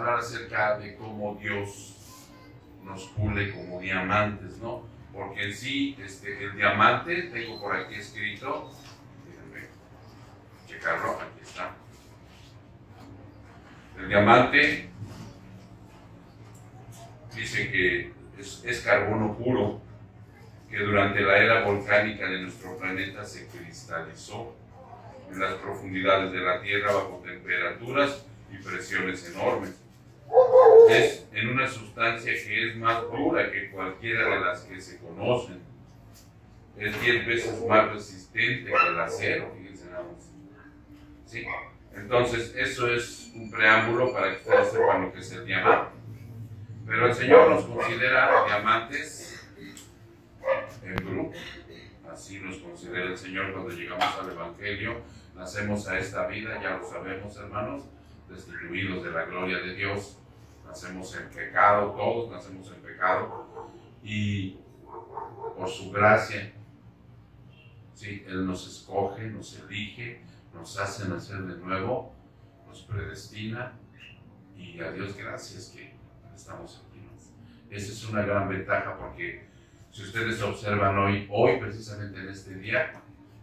hablar acerca de cómo Dios nos pule como diamantes, ¿no? Porque en sí, el diamante, tengo por aquí escrito, déjenme checarlo, aquí está. El diamante dice que es carbono puro, que durante la era volcánica de nuestro planeta se cristalizó en las profundidades de la Tierra bajo temperaturas y presiones enormes. Es en una sustancia que es más dura que cualquiera de las que se conocen. Es 10 veces más resistente que el acero, fíjense nada más. ¿Sí? Entonces, eso es un preámbulo para que ustedes sepan lo que es el diamante. Pero el Señor nos considera diamantes en bruto. Así nos considera el Señor cuando llegamos al Evangelio. Nacemos a esta vida, ya lo sabemos, hermanos, destituidos de la gloria de Dios. Nacemos en pecado, todos nacemos en pecado. Y por su gracia, sí, Él nos escoge, nos elige, nos hace nacer de nuevo, nos predestina. Y a Dios gracias que estamos aquí, ¿no? Esa es una gran ventaja, porque si ustedes observan hoy precisamente en este día,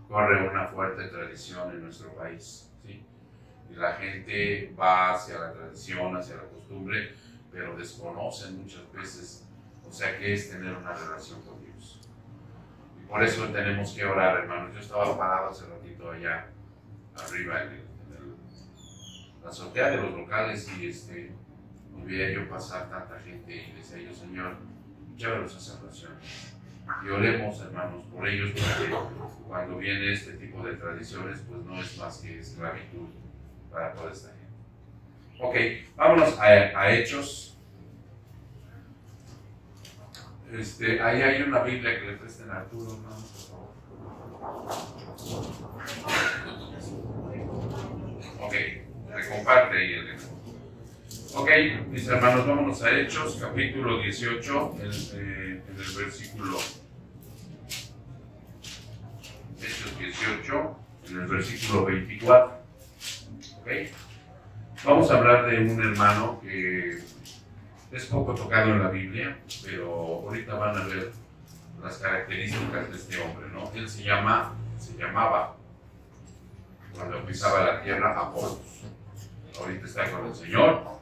corre una fuerte tradición en nuestro país, ¿sí? Y la gente va hacia la tradición, hacia la costumbre, pero desconocen muchas veces, o sea, qué es tener una relación con Dios. Y por eso tenemos que orar, hermanos. Yo estaba parado hace ratito allá arriba en la azotea de los locales y no veía yo pasar tanta gente y decía yo, Señor, llévalos a salvación. Y oremos, hermanos, por ellos, porque cuando viene este tipo de tradiciones, pues no es más que esclavitud para toda esta gente. Ok, vámonos a Hechos. Ahí hay una Biblia que le presten a Arturo, hermanos, por favor. Ok, le comparte ahí el ejemplo. Ok, mis hermanos, vámonos a Hechos, capítulo 18, en el versículo. Hechos 18, en el versículo 24. Ok, vamos a hablar de un hermano que es poco tocado en la Biblia, pero ahorita van a ver las características de este hombre, ¿no? Él se llamaba, cuando pisaba la tierra, Apolos. Ahorita está con el Señor.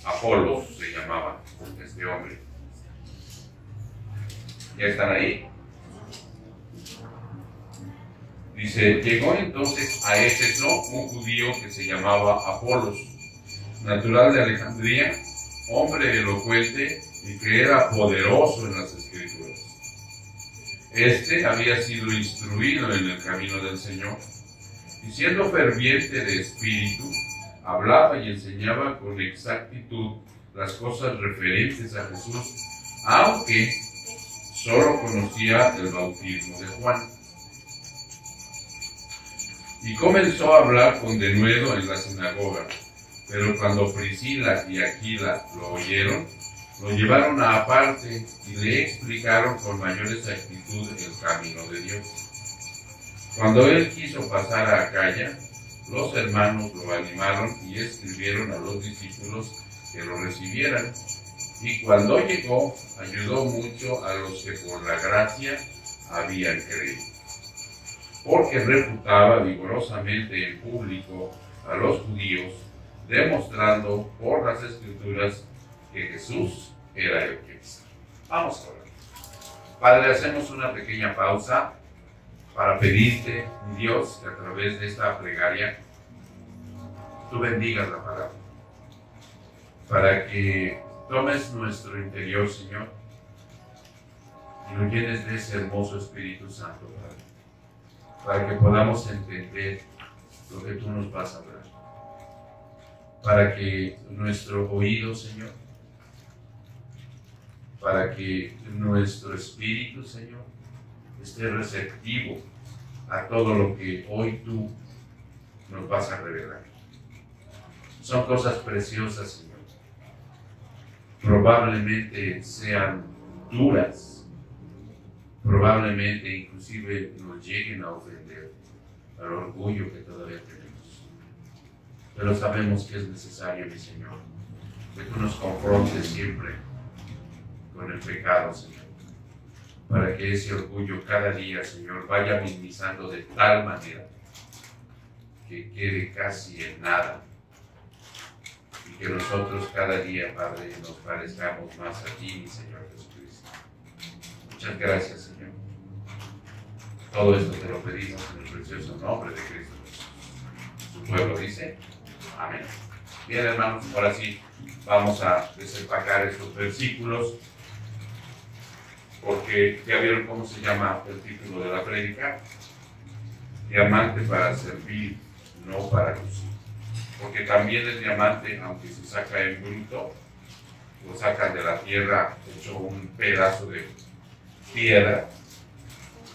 Apolos se llamaba este hombre. ¿Ya están ahí? Dice, llegó entonces a Éfeso un judío que se llamaba Apolos, natural de Alejandría, hombre elocuente y que era poderoso en las Escrituras. Este había sido instruido en el camino del Señor, y siendo ferviente de espíritu, hablaba y enseñaba con exactitud las cosas referentes a Jesús, aunque solo conocía el bautismo de Juan. Y comenzó a hablar con denuedo en la sinagoga, pero cuando Priscila y Aquila lo oyeron, lo llevaron aparte y le explicaron con mayor exactitud el camino de Dios. Cuando él quiso pasar a Acaya, los hermanos lo animaron y escribieron a los discípulos que lo recibieran. Y cuando llegó, ayudó mucho a los que por la gracia habían creído, porque refutaba vigorosamente en público a los judíos, demostrando por las Escrituras que Jesús era el Cristo. Vamos a ver. Padre, hacemos una pequeña pausa para pedirte, Dios, que a través de esta plegaria tú bendigas la palabra, para que tomes nuestro interior, Señor, y lo llenes de ese hermoso Espíritu Santo, Padre, para que podamos entender lo que tú nos vas a hablar, para que nuestro oído, Señor, para que nuestro espíritu, Señor, esté receptivo a todo lo que hoy tú nos vas a revelar. Son cosas preciosas, Señor. Probablemente sean duras, probablemente inclusive nos lleguen a ofender al orgullo que todavía tenemos. pero sabemos que es necesario, mi Señor, que tú nos confrontes siempre con el pecado, Señor, para que ese orgullo cada día, Señor, vaya minimizando de tal manera que quede casi en nada, y que nosotros cada día, Padre, nos parezcamos más a ti, mi Señor Jesucristo. Muchas gracias, Señor. Todo esto te lo pedimos en el precioso nombre de Cristo Jesús. Su pueblo dice, amén. Bien, hermanos, ahora sí vamos a desempacar estos versículos, porque ya vieron cómo se llama el título de la prédica: diamante para servir, no para lucir. Porque también el diamante, aunque se saca en bruto, lo sacan de la tierra hecho un pedazo de piedra,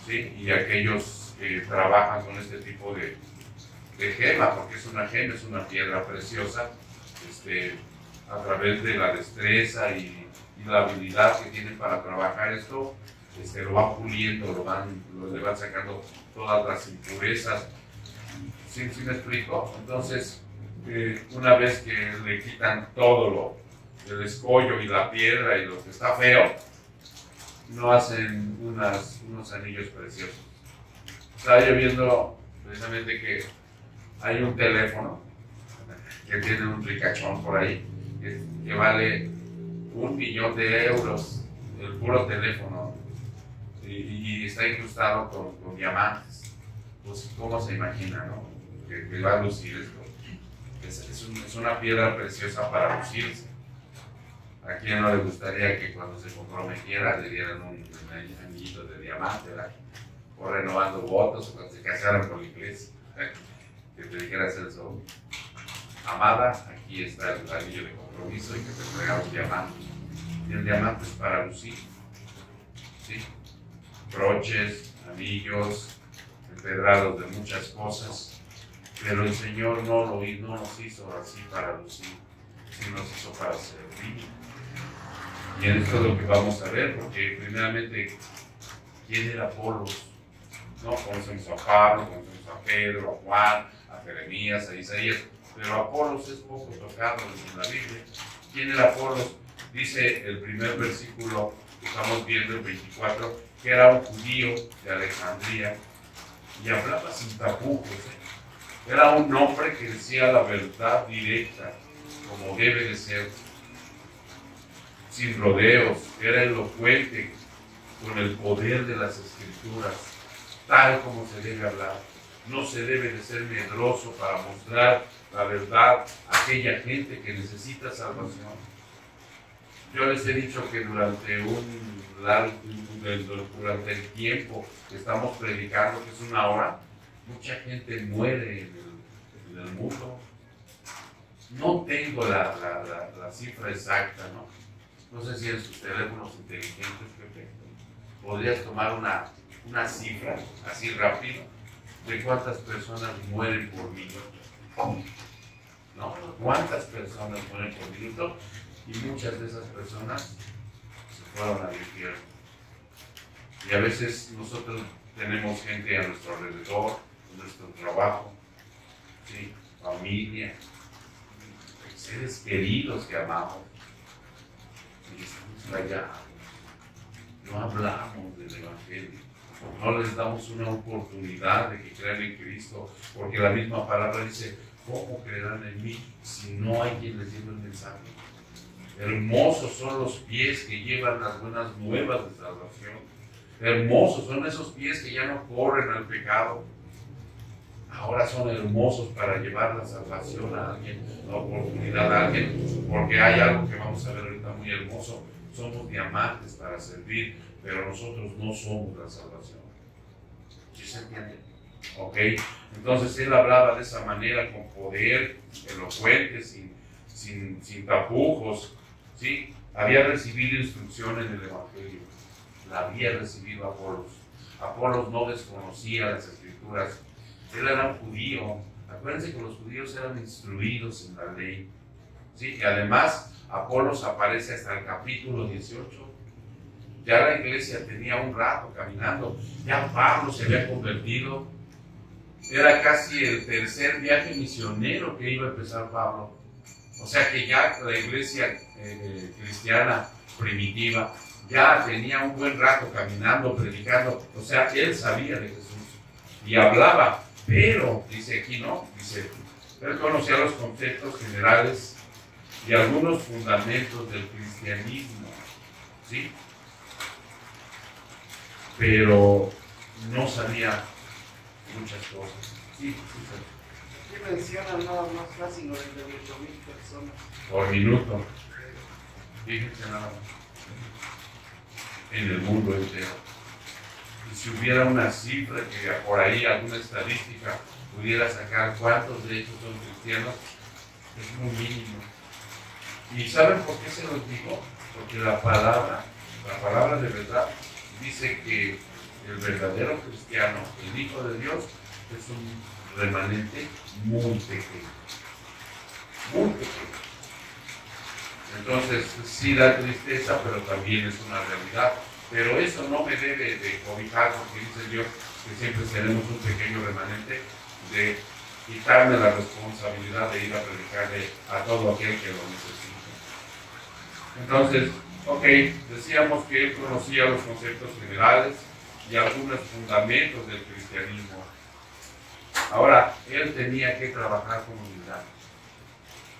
¿sí? Y aquellos que trabajan con este tipo de gema, porque es una gema, es una piedra preciosa, a través de la destreza y la habilidad que tienen para trabajar esto, lo van puliendo, le van sacando todas las impurezas. ¿Sí me explico? Entonces, una vez que le quitan todo el escollo y la piedra y lo que está feo, no hacen unos anillos preciosos. Estaba yo viendo precisamente que hay un teléfono que tiene un ricachón por ahí que vale 1.000.000 de euros el puro teléfono, y está incrustado con diamantes. Pues, ¿cómo se imagina, no? Que va a lucir esto. Es una piedra preciosa para lucirse. ¿A quién no le gustaría que cuando se comprometiera le dieran un anillito de diamante, ¿verdad? O renovando votos, o cuando se casaran con la iglesia, que te dijeras eso: amada, aquí está el anillo de compromiso, y que te entrega un diamante. Y el diamante es para lucir, ¿sí? Broches, anillos, empedrados de muchas cosas, pero el Señor no nos hizo así para lucir, sino nos hizo para servir. Y esto es lo que vamos a ver, porque primeramente, ¿quién era Apolos? ¿No? Conocemos a Pablo, conocemos a Pedro, a Juan, a Jeremías, a Isaías, pero Apolos es poco tocado en la Biblia. ¿Quién era Apolos? Dice el primer versículo que estamos viendo, el 24, que era un judío de Alejandría y hablaba sin tapujos. Era un hombre que decía la verdad directa, como debe de ser, sin rodeos. Era elocuente con el poder de las Escrituras, tal como se debe hablar. No se debe de ser medroso para mostrar la verdad a aquella gente que necesita salvación. Yo les he dicho que durante el tiempo que estamos predicando, que es 1 hora, mucha gente muere en el mundo. No tengo la cifra exacta, ¿no? No sé si en sus teléfonos inteligentes, Pepe, podrías tomar una cifra así rápido de cuántas personas mueren por minuto. ¿No? ¿Cuántas personas mueren por minuto? Y muchas de esas personas se fueron al infierno. Y a veces nosotros tenemos gente a nuestro alrededor, en nuestro trabajo, ¿sí? Familia, seres queridos que amamos, y estamos callados, no hablamos del Evangelio, no les damos una oportunidad de que crean en Cristo, porque la misma palabra dice: ¿cómo creerán en mí si no hay quien les lleve el mensaje? Hermosos son los pies que llevan las buenas nuevas de salvación. Hermosos son esos pies que ya no corren al pecado. Ahora son hermosos para llevar la salvación a alguien, la oportunidad a alguien, porque hay algo que vamos a ver ahorita muy hermoso. Somos diamantes para servir, pero nosotros no somos la salvación. ¿Sí se entiende? ¿Ok? Entonces él hablaba de esa manera, con poder, elocuente, sin tapujos, ¿sí? Había recibido instrucción en el Evangelio, la había recibido Apolos. Apolos no desconocía las Escrituras, él era un judío. Acuérdense que los judíos eran instruidos en la ley, ¿sí? Y además Apolos aparece hasta el capítulo 18. Ya la iglesia tenía un rato caminando, ya Pablo se había convertido, era casi el tercer viaje misionero que iba a empezar Pablo. O sea que ya la iglesia cristiana primitiva ya tenía un buen rato caminando, predicando. O sea, él sabía de Jesús y hablaba, pero dice aquí no, dice, él conocía los conceptos generales y algunos fundamentos del cristianismo, ¿sí? Pero no sabía muchas cosas. Sí, sí. ¿Qué mencionan nada más casi 98.000 personas? Por minuto. Fíjense nada más. En el mundo entero. Y si hubiera una cifra que por ahí, alguna estadística, pudiera sacar cuántos de ellos son cristianos, es muy mínimo. ¿Y saben por qué se los digo? Porque la palabra de verdad, dice que el verdadero cristiano, el Hijo de Dios, es un remanente muy pequeño. Muy pequeño. Entonces, sí da tristeza, pero también es una realidad. Pero eso no me debe de cobijar, porque dice Dios que siempre seremos un pequeño remanente, de quitarme la responsabilidad de ir a predicarle a todo aquel que lo necesite. Entonces, ok, decíamos que él conocía los conceptos generales y algunos fundamentos del cristianismo. Ahora, él tenía que trabajar con humildad.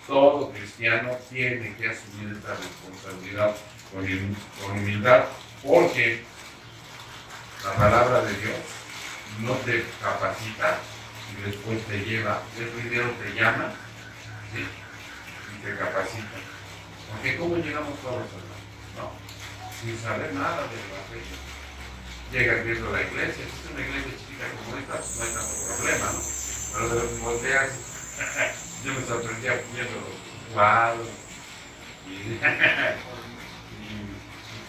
Todo cristiano tiene que asumir esta responsabilidad con humildad, porque la palabra de Dios no te capacita y después te lleva. Él primero te llama, ¿sí? Y te capacita. Porque ¿cómo llegamos todos, hermanos? ¿No? Sin saber nada del evangelio. Llegas viendo la iglesia, si es una iglesia chiquita como esta, pues no hay tanto problema, ¿no? Pero de los volteas, yo me sorprendía viendo los cuadros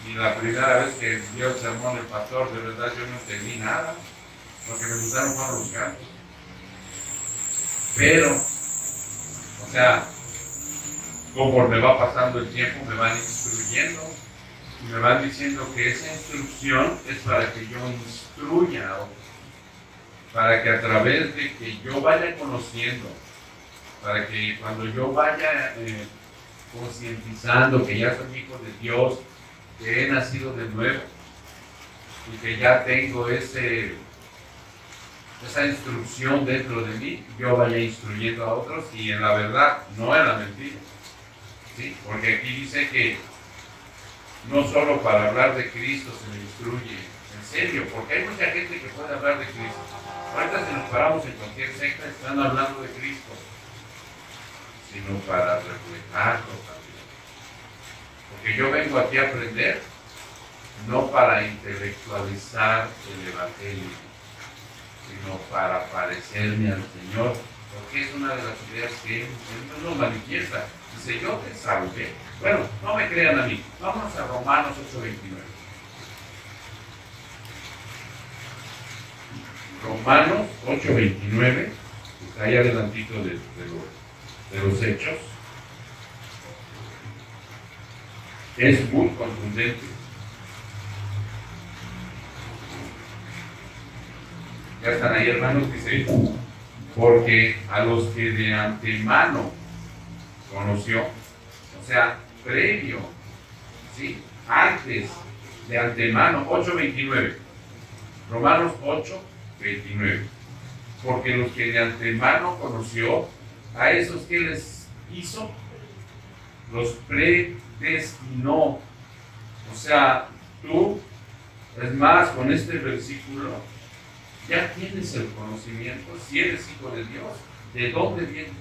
y la primera vez que dio el sermón el pastor, de verdad yo no entendí nada. Lo que me gustaron fueron los cantos. Pero, o sea, conforme va pasando el tiempo me van instruyendo y me van diciendo que esa instrucción es para que yo instruya a otros, para que a través de que yo vaya conociendo, para que cuando yo vaya concientizando que ya soy hijo de Dios, que he nacido de nuevo y que ya tengo esa instrucción dentro de mí, yo vaya instruyendo a otros y en la verdad, no en la mentira. ¿Sí? Porque aquí dice que no solo para hablar de Cristo se me instruye, en serio, porque hay mucha gente que puede hablar de Cristo. Ahorita si nos paramos en cualquier secta están hablando de Cristo, sino para reflejarlo también. Porque yo vengo aquí a aprender, no para intelectualizar el Evangelio, sino para parecerme al Señor, porque es una de las ideas que él nos manifiesta. Dice, yo te salvé. Bueno, no me crean a mí. Vamos a Romanos 8:29. Romanos 8:29, que está ahí adelantito de los hechos. Es muy contundente. Ya están ahí, hermanos, dice, porque a los que de antemano conoció, o sea, previo, ¿sí? Antes, de antemano, 8:29, Romanos 8:29, porque los que de antemano conoció, a esos que les hizo, los predestinó. O sea, tú, es más, con este versículo, ya tienes el conocimiento, si eres hijo de Dios, ¿de dónde vienes?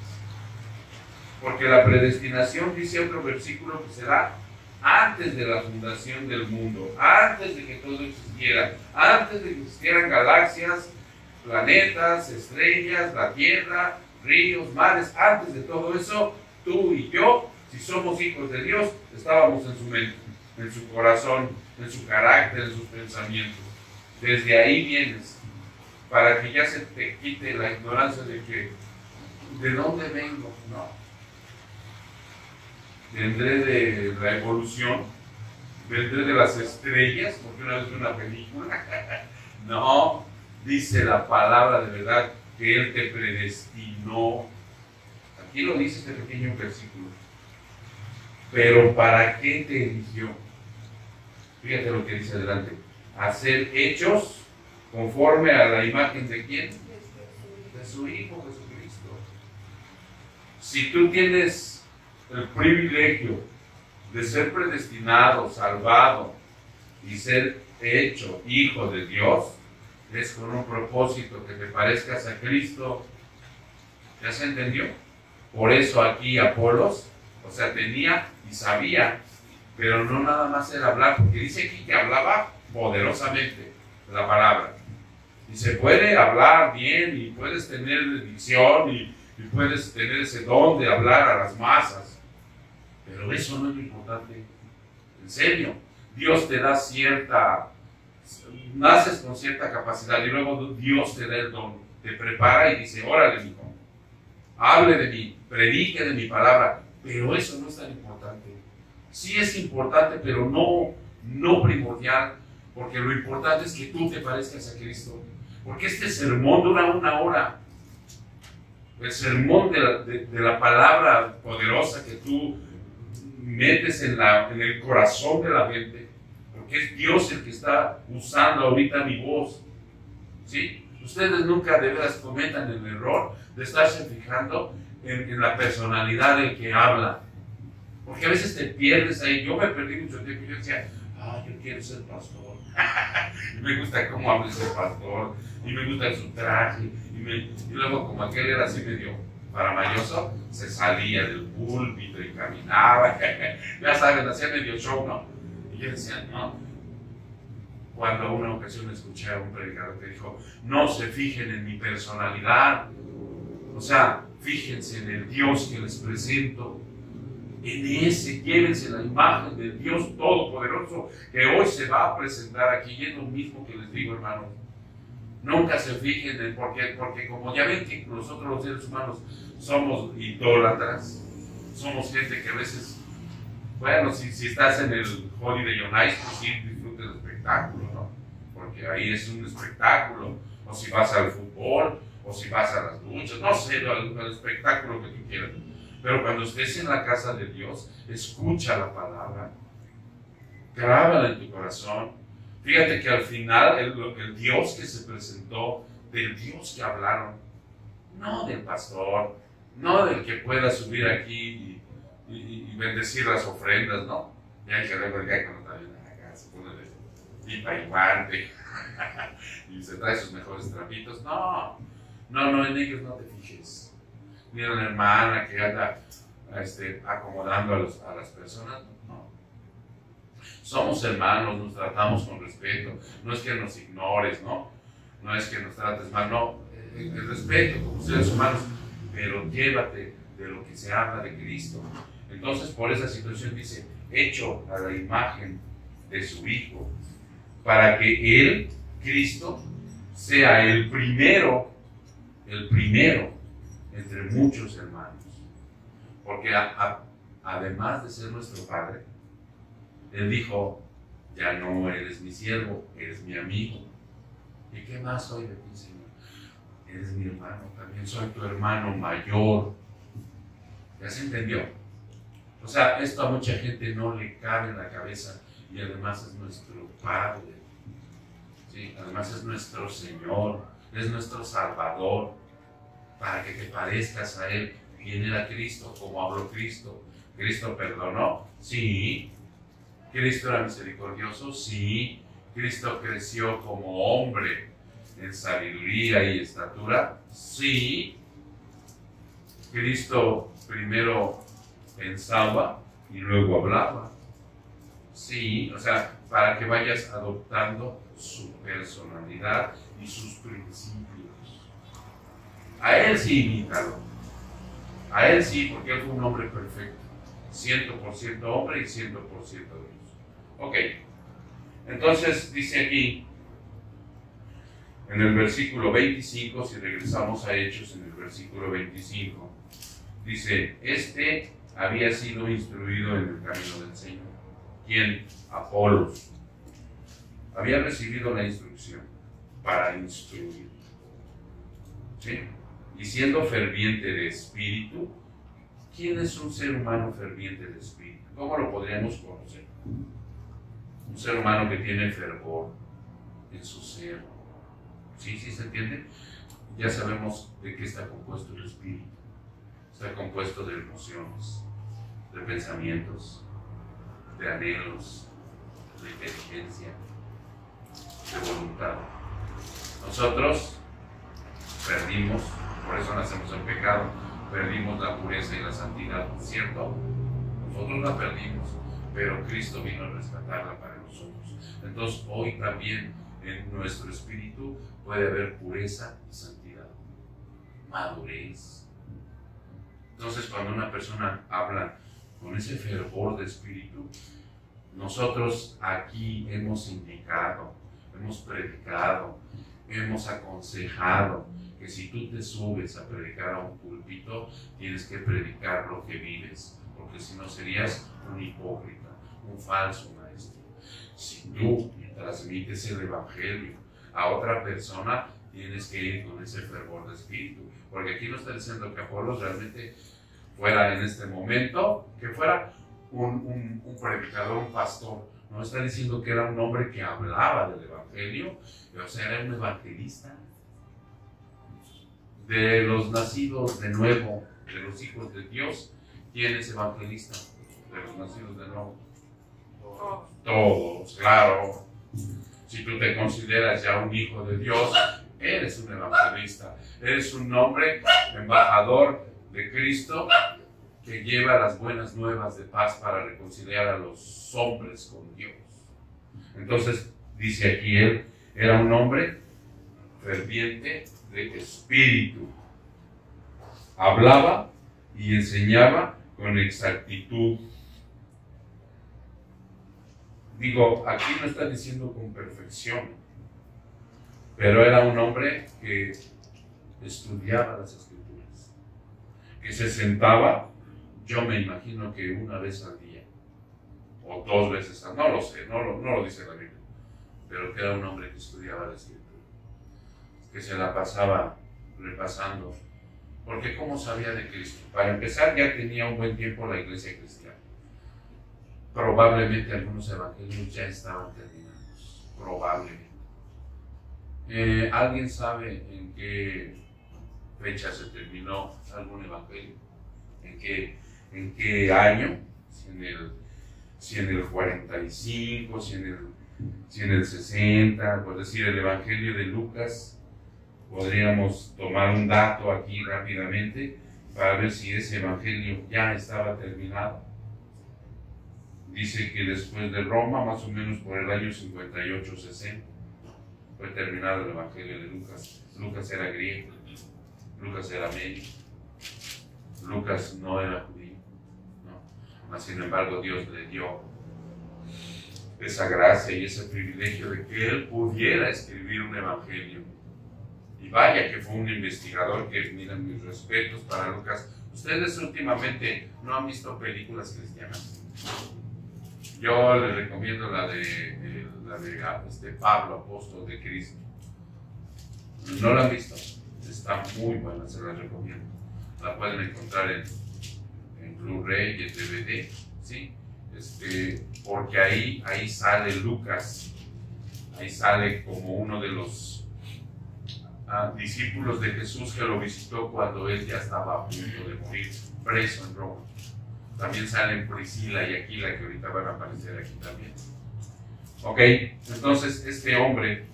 Porque la predestinación, dice otro versículo, que será antes de la fundación del mundo, antes de que todo existiera, antes de que existieran galaxias, planetas, estrellas, la tierra, ríos, mares, antes de todo eso, tú y yo, si somos hijos de Dios, estábamos en su mente, en su corazón, en su carácter, en sus pensamientos. Desde ahí vienes, para que ya se te quite la ignorancia de que, ¿de dónde vengo? No. Vendré de la evolución, vendré de las estrellas, porque una vez vi una película. No, dice la palabra de verdad que Él te predestinó. Aquí lo dice este pequeño versículo. Pero ¿para qué te eligió? Fíjate lo que dice adelante. Hacer hechos conforme a la imagen de ¿quién? De su Hijo Jesucristo. Si tú tienes el privilegio de ser predestinado, salvado y ser hecho hijo de Dios, es con un propósito, que te parezcas a Cristo. ¿Ya se entendió? Por eso aquí Apolos, o sea, tenía y sabía, pero no nada más era hablar, porque dice aquí que hablaba poderosamente la palabra. Y se puede hablar bien y puedes tener dicción y puedes tener ese don de hablar a las masas, pero eso no es lo importante. En serio, Dios te da naces con cierta capacidad y luego Dios te da el don, te prepara y dice, órale, mijo, hable de mí, predique de mi palabra, pero eso no es tan importante. Sí es importante, pero no primordial, porque lo importante es que tú te parezcas a Cristo, porque este sermón dura 1 hora. El sermón de la palabra poderosa que tú metes en el corazón de la gente, porque es Dios el que está usando ahorita mi voz. ¿Sí? Ustedes nunca de veras cometan el error de estarse fijando en la personalidad del que habla, porque a veces te pierdes ahí. Yo me perdí mucho tiempo. Yo decía, yo quiero ser pastor. Y me gusta cómo habla ese pastor, y me gusta su traje, y luego como aquel era así medio faramayoso, se salía del púlpito y caminaba, ya saben, hacía medio show, ¿no? Y yo decía, no. Cuando una ocasión escuché a un predicador que dijo, no se fijen en mi personalidad, o sea, fíjense en el Dios que les presento, en ese, llévense la imagen del Dios Todopoderoso que hoy se va a presentar aquí. Y es lo mismo que les digo, hermanos. Nunca se fijen en porque como ya ven que nosotros los seres humanos somos idólatras, somos gente que a veces, bueno, si estás en el Holiday on Ice, pues sí, disfruta el espectáculo, ¿no? Porque ahí es un espectáculo. O si vas al fútbol, o si vas a las luchas, no sé, al espectáculo que tú quieras. Pero cuando estés en la casa de Dios, escucha la palabra, grábala en tu corazón. Fíjate que al final el Dios que se presentó, del Dios que hablaron, no del pastor, no del que pueda subir aquí y bendecir las ofrendas, ¿no? Ya hay que ver que cuando está bien acá se pone de pipa y guante y se trae sus mejores trapitos. No, en ellos no te fijes. Ni en la hermana que anda acomodando a las personas. No. Somos hermanos, nos tratamos con respeto. No es que nos ignores, ¿no? No es que nos trates mal, no. El respeto como seres humanos, pero llévate de lo que se habla de Cristo. Entonces, por esa situación dice, hecho a la imagen de su Hijo, para que Él, Cristo, sea el primero entre muchos hermanos. Porque además de ser nuestro Padre, Él dijo, ya no eres mi siervo, eres mi amigo. ¿Y qué más soy de ti, Señor? Eres mi hermano, también soy tu hermano mayor. ¿Ya se entendió? O sea, esto a mucha gente no le cabe en la cabeza, y además es nuestro Padre. ¿Sí? Además es nuestro Señor, es nuestro Salvador, para que te parezcas a Él. ¿Quién era Cristo? ¿Cómo habló Cristo? ¿Cristo perdonó? Sí. ¿Cristo era misericordioso? Sí. ¿Cristo creció como hombre en sabiduría y estatura? Sí. ¿Cristo primero pensaba y luego hablaba? Sí. O sea, para que vayas adoptando su personalidad y sus principios. A Él sí imítalo. A Él sí, porque Él fue un hombre perfecto. 100% hombre y 100% Dios. Ok. Entonces dice aquí, en el versículo 25, si regresamos a Hechos, en el versículo 25, dice, había sido instruido en el camino del Señor. ¿Quién? Apolos. Había recibido la instrucción para instruir. ¿sí? Y siendo ferviente de espíritu. ¿Quién es un ser humano ferviente de espíritu? ¿Cómo lo podríamos conocer? Un ser humano que tiene fervor en su ser. ¿Sí? ¿Sí se entiende? Ya sabemos de qué está compuesto el espíritu. Está compuesto de emociones, de pensamientos, de anhelos, de inteligencia, de voluntad. Nosotros perdimos, por eso nacemos en pecado, perdimos la pureza y la santidad, ¿cierto? Nosotros la perdimos, pero Cristo vino a rescatarla para nosotros. Entonces hoy también en nuestro espíritu puede haber pureza y santidad, madurez. Entonces cuando una persona habla con ese fervor de espíritu, nosotros aquí hemos indicado, hemos predicado, hemos aconsejado que si tú te subes a predicar a un púlpito, tienes que predicar lo que vives, porque si no serías un hipócrita, un falso maestro. Si tú transmites el evangelio a otra persona, tienes que ir con ese fervor de espíritu, porque aquí no está diciendo que Apolos realmente fuera en este momento, que fuera un predicador, un pastor. No está diciendo que era un hombre que hablaba del evangelio, o sea, era un evangelista. De los nacidos de nuevo, de los hijos de Dios, ¿quién es evangelista? De los nacidos de nuevo. Todos, claro. Si tú te consideras ya un hijo de Dios, eres un evangelista. Eres un hombre embajador de Cristo que lleva las buenas nuevas de paz para reconciliar a los hombres con Dios. Entonces, dice aquí él, era un hombre ferviente de espíritu. Hablaba y enseñaba con exactitud. Digo, aquí no está diciendo con perfección, pero era un hombre que estudiaba las escrituras, que se sentaba, yo me imagino que una vez al día, o 2 veces al día, no lo sé, no lo dice la Biblia, pero que era un hombre que estudiaba la escritura, que se la pasaba repasando, porque ¿cómo sabía de Cristo? Para empezar, ya tenía un buen tiempo la iglesia cristiana. Probablemente algunos evangelios ya estaban terminados, probablemente. ¿Alguien sabe en qué fecha se terminó algún evangelio? ¿En qué año? Si en el 45, si en el 60, por decir el evangelio de Lucas. Podríamos tomar un dato aquí rápidamente para ver si ese evangelio ya estaba terminado. Dice que después de Roma, más o menos por el año 58-60, fue terminado el evangelio de Lucas. Lucas era griego, Lucas era medio, Lucas no era judío, ¿no? Mas, sin embargo, Dios le dio esa gracia y ese privilegio de que él pudiera escribir un evangelio. Y vaya que fue un investigador que, miren, mis respetos para Lucas. ¿Ustedes últimamente no han visto películas cristianas? Yo les recomiendo la de Pablo, apóstol de Cristo. ¿No la han visto? Está muy buena, se la recomiendo. La pueden encontrar en Blu-ray y en DVD, ¿sí? Porque ahí sale Lucas, ahí sale como uno de los discípulos de Jesús que lo visitó cuando él ya estaba a punto de morir, preso en Roma. También salen Priscila y Aquila, que ahorita van a aparecer aquí también. Ok, entonces este hombre,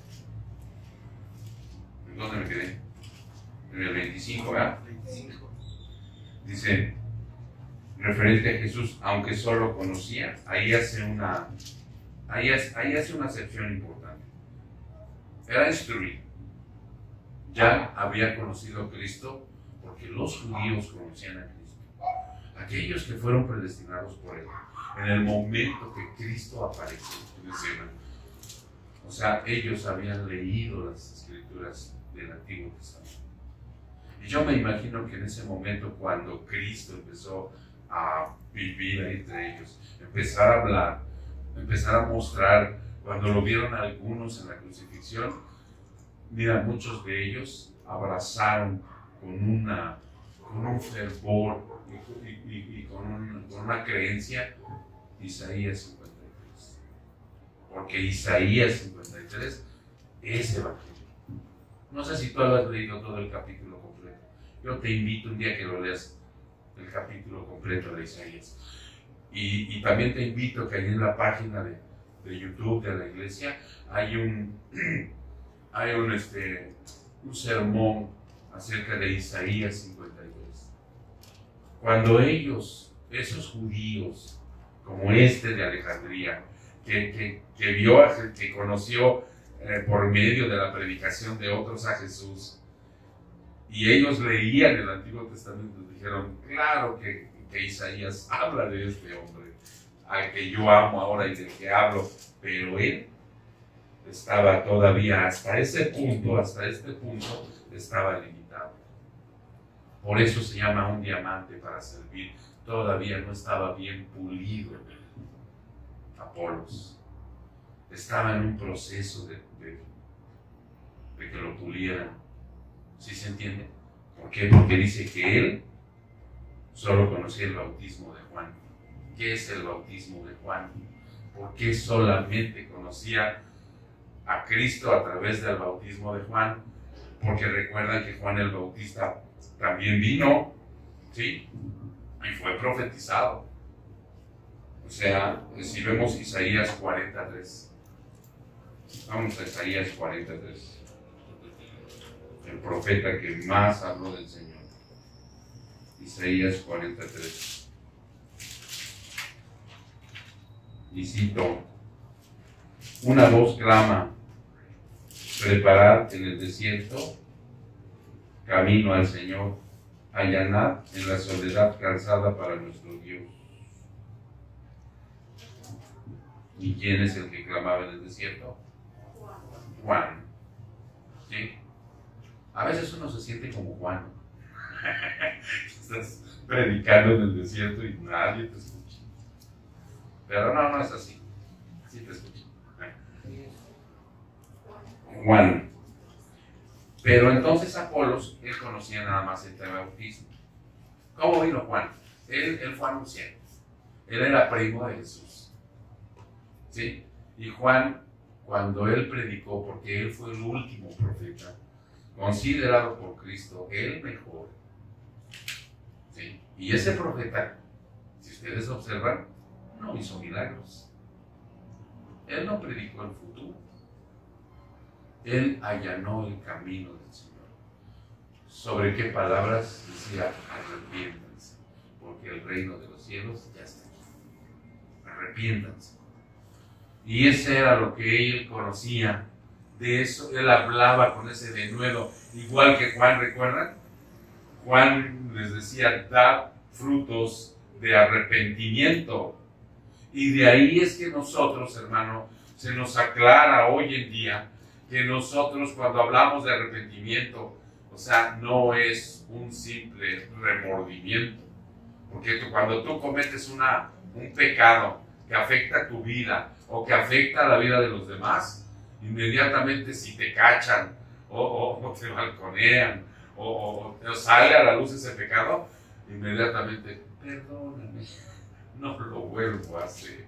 ¿en dónde me quedé? En el 25, ¿verdad? 25. Dice, referente a Jesús, aunque solo conocía, ahí hace una acepción importante. Era instruido. Ya había conocido a Cristo porque los judíos conocían a Cristo. Aquellos que fueron predestinados por él, en el momento que Cristo apareció en escena. O sea, ellos habían leído las escrituras del Antiguo Testamento. Y yo me imagino que en ese momento, cuando Cristo empezó a vivir entre ellos, empezar a hablar, empezar a mostrar, cuando lo vieron algunos en la crucifixión, mira, muchos de ellos abrazaron con un fervor y con una creencia Isaías 53. Porque Isaías 53 es Evangelio. No sé si tú has leído todo el capítulo completo. Yo te invito un día que lo leas el capítulo completo de Isaías. Y también te invito que ahí en la página de YouTube de la iglesia hay un sermón acerca de Isaías 53. Cuando ellos, esos judíos, como de Alejandría, que conoció por medio de la predicación de otros a Jesús, y ellos leían el Antiguo Testamento, dijeron, claro que Isaías habla de este hombre, al que yo amo ahora y del que hablo, pero él estaba todavía hasta este punto, estaba limitado. Por eso se llama un diamante para servir. Todavía no estaba bien pulido Apolos. Estaba en un proceso de que lo pulieran. ¿Sí se entiende? ¿Por qué? Porque dice que él solo conocía el bautismo de Juan. ¿Qué es el bautismo de Juan? ¿Por qué solamente conocía a Cristo a través del bautismo de Juan? Porque recuerdan que Juan el Bautista también vino, ¿sí? Y fue profetizado. O sea, si vemos Isaías 43, vamos a Isaías 43, el profeta que más habló del Señor. Isaías 43. Y cito: una voz clama, preparad en el desierto camino al Señor, allanad en la soledad calzada para nuestro Dios. ¿Y quién es el que clamaba en el desierto? Juan. ¿Sí? A veces uno se siente como Juan. Estás predicando en el desierto y nadie te escucha. Pero no es así. Sí te escucha. Juan. Pero entonces Apolos, él conocía nada más el bautismo. ¿Cómo vino Juan? Él fue anunciado. Él era primo de Jesús. ¿Sí? Y Juan, cuando él predicó, porque él fue el último profeta, considerado por Cristo el mejor. ¿Sí? Y ese profeta, si ustedes observan, no hizo milagros. Él no predicó el futuro. Él allanó el camino del Señor. ¿Sobre qué palabras? Decía: arrepiéntanse, porque el reino de los cielos ya está aquí. Arrepiéntanse. Y ese era lo que él conocía. De eso él hablaba con ese denuedo, igual que Juan. ¿Recuerdan? Juan les decía: dad frutos de arrepentimiento. Y de ahí es que nosotros, hermano, se nos aclara hoy en día que nosotros, cuando hablamos de arrepentimiento, o sea, no es un simple remordimiento. Porque cuando tú cometes un pecado que afecta tu vida o que afecta la vida de los demás, inmediatamente, si te cachan o te balconean o sale a la luz ese pecado, inmediatamente: perdóname, no lo vuelvo a hacer.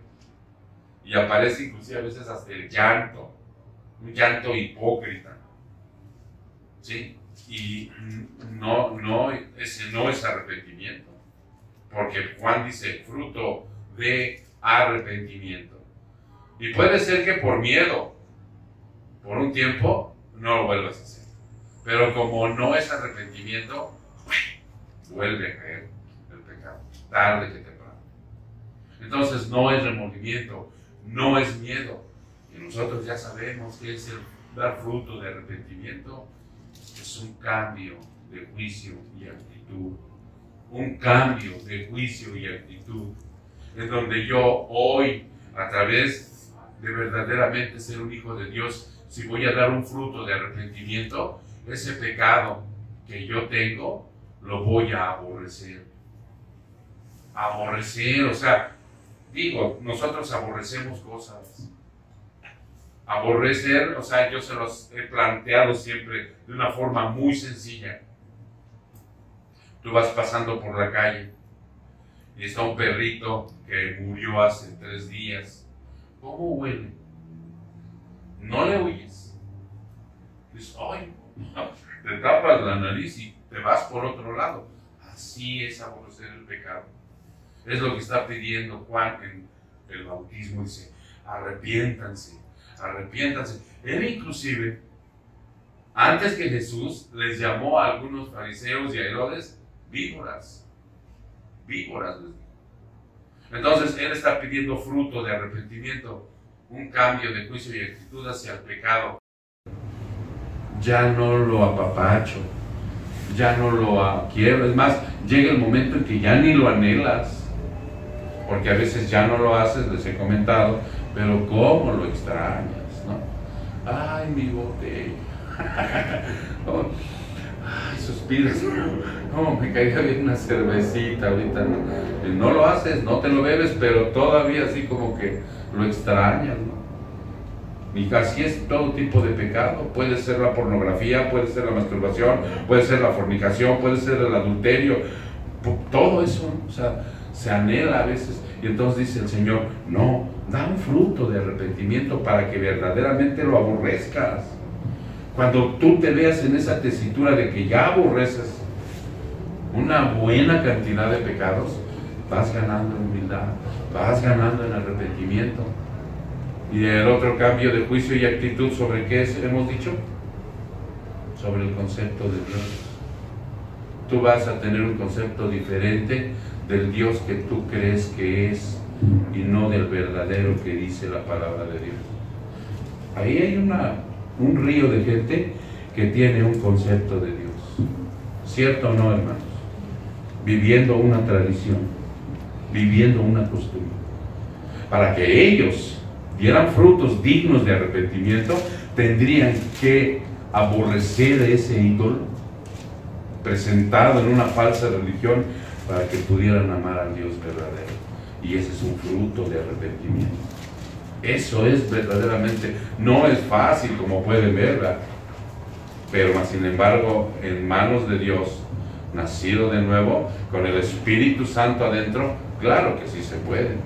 Y aparece inclusive a veces hasta el llanto, un llanto hipócrita, ¿sí? Y ese no es arrepentimiento, porque Juan dice: fruto de arrepentimiento. Y puede ser que por miedo, por un tiempo, no lo vuelvas a hacer. Pero como no es arrepentimiento, vuelve a caer el pecado, tarde que temprano. Entonces no es remordimiento, no es miedo. Y nosotros ya sabemos que es el dar fruto de arrepentimiento. Es un cambio de juicio y actitud. Un cambio de juicio y actitud. En donde yo hoy, a través de verdaderamente ser un hijo de Dios, si voy a dar un fruto de arrepentimiento, ese pecado que yo tengo, lo voy a aborrecer. Aborrecer, o sea, digo, nosotros aborrecemos cosas. Aborrecer, o sea, yo se los he planteado siempre de una forma muy sencilla. Tú vas pasando por la calle y está un perrito que murió hace 3 días. ¿Cómo huele? No le huyes. Dices, ¡ay! Te tapas la nariz y te vas por otro lado. Así es aborrecer el pecado. Es lo que está pidiendo Juan en el bautismo. Dice, arrepiéntanse, arrepiéntanse. Él inclusive, antes que Jesús, les llamó a algunos fariseos y a Herodes víboras. Víboras les dijo. Entonces, él está pidiendo fruto de arrepentimiento, un cambio de juicio y actitud hacia el pecado. Ya no lo apapacho, ya no lo quiero. Es más, llega el momento en que ya ni lo anhelas, porque a veces ya no lo haces, les he comentado, pero cómo lo extrañas, ¿no? Ay, mi botella. Ay, suspiras. No, me caería bien una cervecita ahorita. No lo haces, no te lo bebes, pero todavía así como que lo extrañas, ¿no? Y así es todo tipo de pecado. Puede ser la pornografía, puede ser la masturbación, puede ser la fornicación, puede ser el adulterio. Todo eso, o sea, se anhela a veces. Y entonces dice el Señor, no, da un fruto de arrepentimiento para que verdaderamente lo aborrezcas. Cuando tú te veas en esa tesitura de que ya aborreces una buena cantidad de pecados, vas ganando en humildad, vas ganando en arrepentimiento. Y el otro cambio de juicio y actitud, ¿sobre qué hemos dicho? Sobre el concepto de Dios. Tú vas a tener un concepto diferente del Dios que tú crees que es y no del verdadero que dice la palabra de Dios. Ahí hay un río de gente que tiene un concepto de Dios. ¿Cierto o no, hermanos? Viviendo una tradición, viviendo una costumbre. Para que ellos dieran frutos dignos de arrepentimiento, tendrían que aborrecer ese ídolo presentado en una falsa religión para que pudieran amar al Dios verdadero. Y ese es un fruto de arrepentimiento. Eso es verdaderamente, no es fácil como pueden verla, pero más sin embargo, en manos de Dios, nacido de nuevo, con el Espíritu Santo adentro, claro que sí se puede.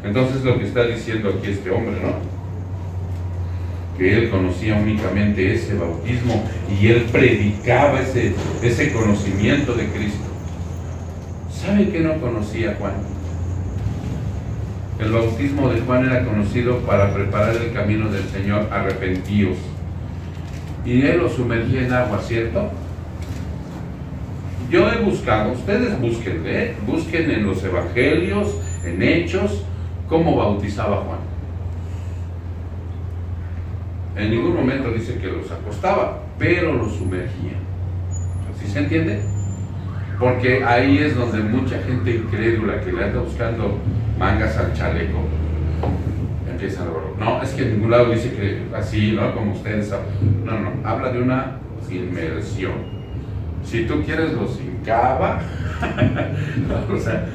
Entonces lo que está diciendo aquí este hombre, ¿no? Que él conocía únicamente ese bautismo y él predicaba ese conocimiento de Cristo. ¿Sabe qué no conocía Juan? El bautismo de Juan era conocido para preparar el camino del Señor, arrepentíos. Y él lo sumergía en agua, ¿cierto? Yo he buscado, ustedes busquen, busquen en los evangelios, en Hechos, cómo bautizaba Juan. En ningún momento dice que los acostaba, pero los sumergía. ¿Sí se entiende? Porque ahí es donde mucha gente incrédula que le anda buscando mangas al chaleco empiezan a hablar. No, es que en ningún lado dice que así, ¿no? Como ustedes saben. No, habla de una inmersión. Si tú quieres los hincaba. O sea,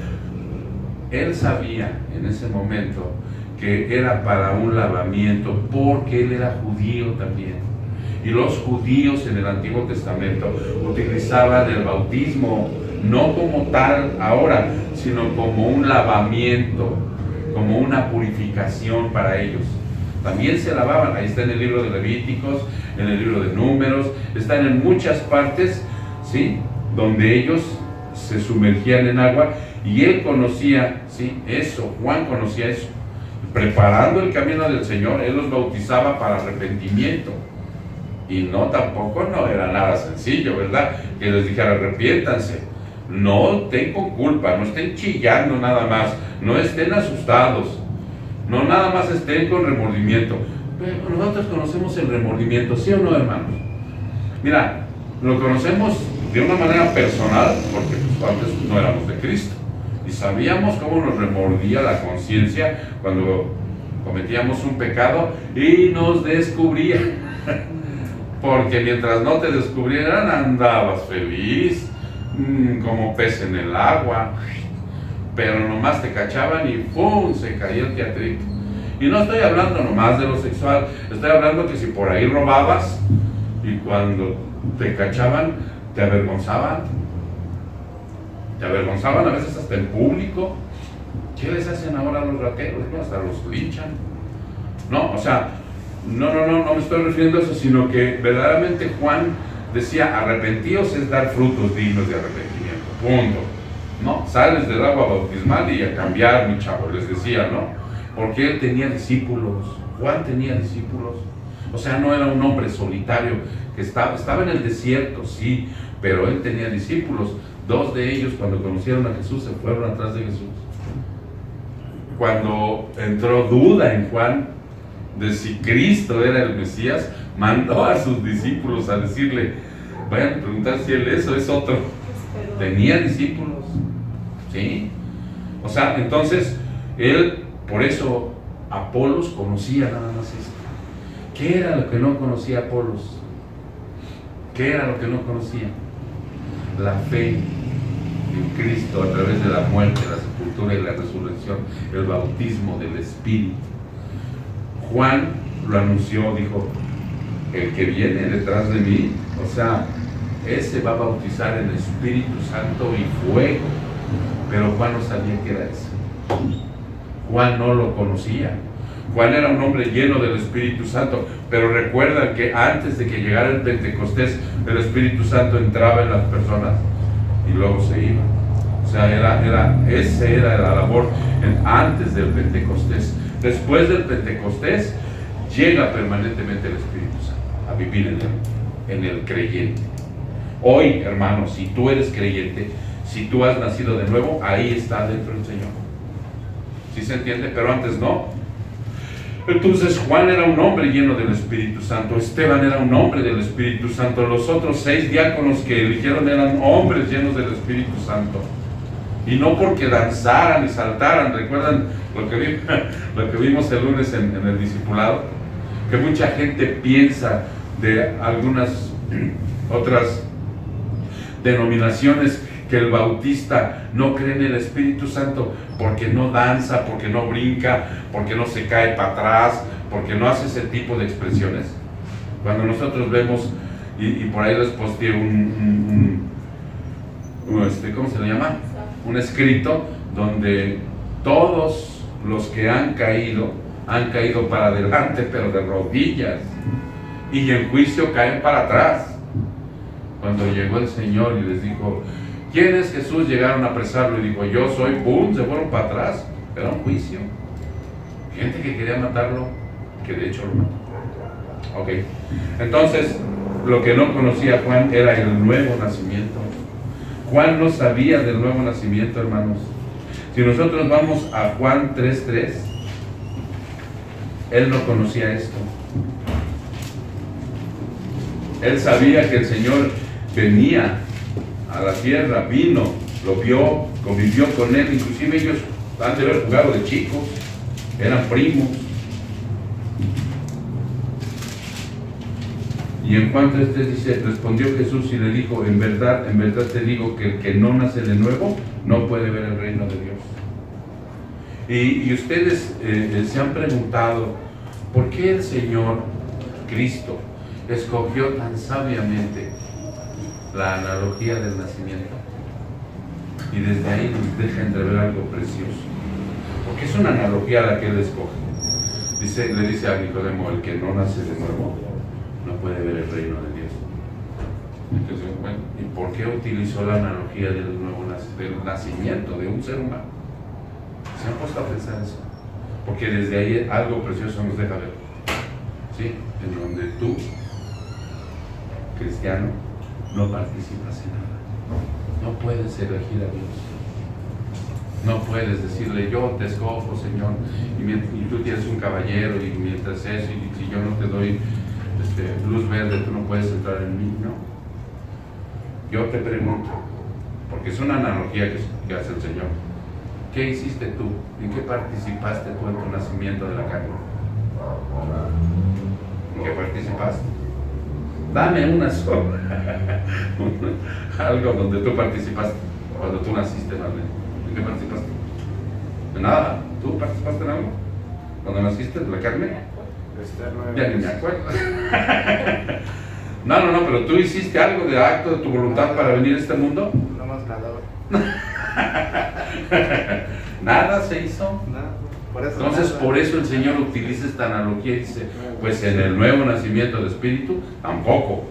él sabía en ese momento que era para un lavamiento, porque él era judío también. Y los judíos en el Antiguo Testamento utilizaban el bautismo no como tal ahora, sino como un lavamiento, como una purificación para ellos. También se lavaban, ahí está en el libro de Levíticos, en el libro de Números, están en muchas partes, ¿sí?, donde ellos se sumergían en agua, y él conocía, ¿sí?, eso, Juan conocía eso. Preparando el camino del Señor, él los bautizaba para arrepentimiento. Y no era nada sencillo, ¿verdad? Que les dijera, arrepiéntanse. No estén con culpa, no estén chillando nada más, no estén asustados, no nada más estén con remordimiento. Pero nosotros conocemos el remordimiento, ¿sí o no, hermanos? Mira, lo conocemos de una manera personal, porque pues, antes no éramos de Cristo. Y sabíamos cómo nos remordía la conciencia cuando cometíamos un pecado y nos descubría. Porque mientras no te descubrieran, andabas feliz, como pez en el agua. Pero nomás te cachaban y ¡pum!, se caía el teatrito. Y no estoy hablando nomás de lo sexual, estoy hablando que si por ahí robabas y cuando te cachaban, te avergonzaban a veces hasta en público. ¿Qué les hacen ahora a los rateros? No, hasta los linchan. No, o sea, no me estoy refiriendo a eso, sino que verdaderamente Juan decía, arrepentíos es dar frutos dignos de arrepentimiento, punto. No, sales del agua bautismal y a cambiar, mi chavo, les decía, ¿no? Porque él tenía discípulos, Juan tenía discípulos. O sea, no era un hombre solitario que estaba en el desierto, sí, pero él tenía discípulos. 2 de ellos, cuando conocieron a Jesús, se fueron atrás de Jesús. Cuando entró duda en Juan de si Cristo era el Mesías, mandó a sus discípulos a decirle, vayan a preguntar si él es o es otro. Tenía discípulos, ¿sí? O sea, entonces, él, por eso, Apolos conocía nada más esto. ¿Qué era lo que no conocía Apolos? ¿Qué era lo que no conocía? La fe en Cristo a través de la muerte, la sepultura y la resurrección, el bautismo del Espíritu. Juan lo anunció, dijo, el que viene detrás de mí, o sea, ese va a bautizar en Espíritu Santo y fuego. Pero Juan no sabía qué era eso. Juan no lo conocía. Juan era un hombre lleno del Espíritu Santo, pero recuerda que antes de que llegara el Pentecostés, el Espíritu Santo entraba en las personas y luego se iba. O sea, esa era la labor antes del Pentecostés. Después del Pentecostés, llega permanentemente el Espíritu Santo a vivir en el creyente. Hoy, hermanos, si tú eres creyente, si tú has nacido de nuevo, ahí está dentro el Señor. ¿Sí se entiende? Pero antes no. Entonces Juan era un hombre lleno del Espíritu Santo, Esteban era un hombre del Espíritu Santo, los otros 6 diáconos que eligieron eran hombres llenos del Espíritu Santo. Y no porque danzaran y saltaran. ¿Recuerdan lo que vimos el lunes en el discipulado? Que mucha gente piensa de algunas otras denominaciones que el bautista no cree en el Espíritu Santo porque no danza, porque no brinca, porque no se cae para atrás, porque no hace ese tipo de expresiones. Cuando nosotros vemos, y por ahí les posteé ¿cómo se le llama? Un escrito donde todos los que han caído para adelante, pero de rodillas, y en juicio caen para atrás. Cuando llegó el Señor y les dijo, ¿quién es Jesús? Llegaron a apresarlo y dijo, yo soy, ¡pum!, se fueron para atrás. Era un juicio. Gente que quería matarlo, que de hecho lo mató. Ok, entonces lo que no conocía Juan era el nuevo nacimiento. Juan no sabía del nuevo nacimiento, hermanos. Si nosotros vamos a Juan 3:3, él no conocía esto. Él sabía que el Señor venía a la tierra, vino, lo vio, convivió con él, inclusive ellos han de haber jugado de chicos, eran primos. Y en Juan 3:3 dice, respondió Jesús y le dijo, en verdad te digo que el que no nace de nuevo no puede ver el reino de Dios. Y ustedes se han preguntado, ¿por qué el Señor Cristo escogió tan sabiamente la analogía del nacimiento? Y desde ahí nos deja entrever algo precioso, porque es una analogía la que él escoge. Le dice a Nicodemo, el que no nace de nuevo no puede ver el reino de Dios. Entonces, bueno, ¿y por qué utilizó la analogía del nacimiento de un ser humano? ¿Se han puesto a pensar eso? Porque desde ahí algo precioso nos deja ver, ¿sí? En donde tú, cristiano, no participas en nada. No puedes elegir a Dios. No puedes decirle, yo te escojo, Señor, y tú tienes un caballero, y mientras eso, y si yo no te doy luz verde, tú no puedes entrar en mí. No. Yo te pregunto, porque es una analogía que hace el Señor, ¿qué hiciste tú? ¿En qué participaste tú en tu nacimiento de la carne? ¿En qué participaste? Dame una sola. Algo donde tú participaste cuando tú naciste, Marlene. ¿En qué participaste? ¿En nada? ¿Tú participaste en algo? cuando naciste de la carne? Está 9 Ya ni me meses. acuerdo. No, pero tú hiciste algo de acto de tu voluntad para venir a este mundo. No más nadador. Nada se hizo. Nada. Por eso Entonces, nada. por eso el Señor utiliza esta analogía y dice, pues en el nuevo nacimiento de espíritu, tampoco,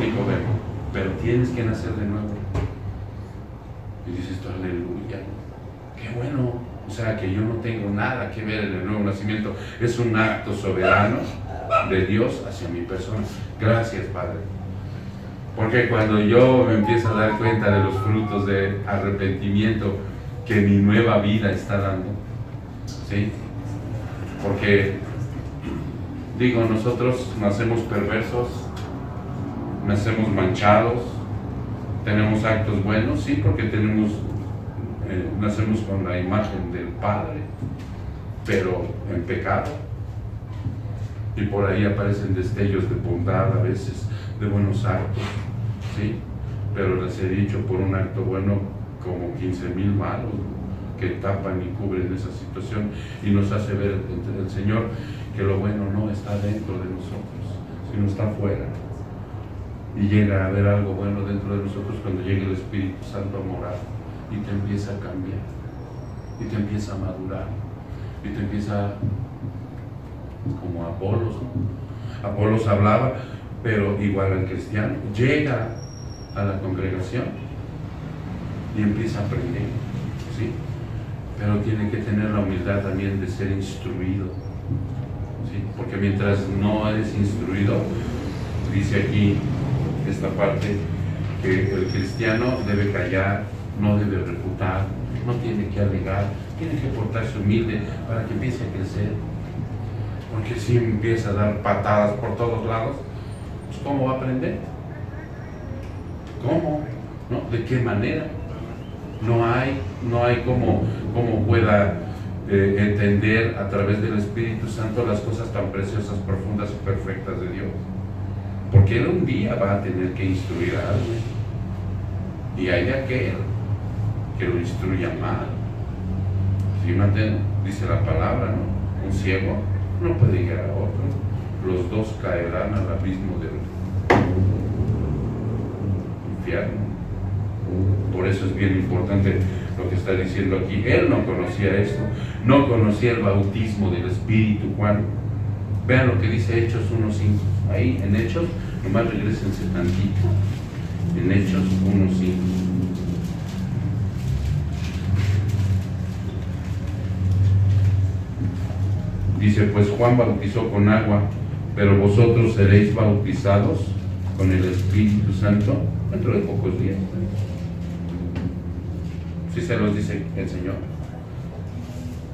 Nicodemo, pero tienes que nacer de nuevo. Y dices tú, aleluya, qué bueno, o sea que yo no tengo nada que ver en el nuevo nacimiento, es un acto soberano de Dios hacia mi persona. Gracias, Padre. Porque cuando yo me empiezo a dar cuenta de los frutos de arrepentimiento que mi nueva vida está dando, ¿sí? Porque, digo, nosotros nacemos perversos, nacemos manchados, tenemos actos buenos, sí, porque nacemos con la imagen del Padre, pero en pecado. Y por ahí aparecen destellos de bondad a veces, de buenos actos, ¿sí? Pero les he dicho, por un acto bueno, como 15,000 malos que tapan y cubren esa situación, y nos hace ver el Señor que lo bueno no está dentro de nosotros, sino está afuera. Y llega a haber algo bueno dentro de nosotros cuando llega el Espíritu Santo a morar y te empieza a cambiar, y te empieza a madurar, y te empieza como Apolos, ¿no? Apolos hablaba, pero igual al cristiano, llega a la congregación y empieza a aprender, ¿sí? Pero tiene que tener la humildad también de ser instruido, ¿sí? Porque mientras no eres instruido, dice aquí esta parte, que el cristiano debe callar, no debe refutar, no tiene que alegar, tiene que portarse humilde para que empiece a crecer. Porque si empieza a dar patadas por todos lados, pues ¿cómo va a aprender? ¿Cómo? ¿No? ¿De qué manera? No hay cómo pueda entender a través del Espíritu Santo las cosas tan preciosas, profundas y perfectas de Dios. Porque Él un día va a tener que instruir a alguien. Y hay de aquel que lo instruya mal. Si dice la palabra, ¿no? Un ciego no puede guiar a otro. Los dos caerán al abismo del infierno. Por eso es bien importante lo que está diciendo aquí. Él no conocía esto, no conocía el bautismo del Espíritu, Juan. Vean lo que dice Hechos 1:5. Ahí en Hechos, nomás regresense tantito. En Hechos 1:5. Dice, pues Juan bautizó con agua, pero vosotros seréis bautizados con el Espíritu Santo dentro de pocos días. Sí se los dice el Señor.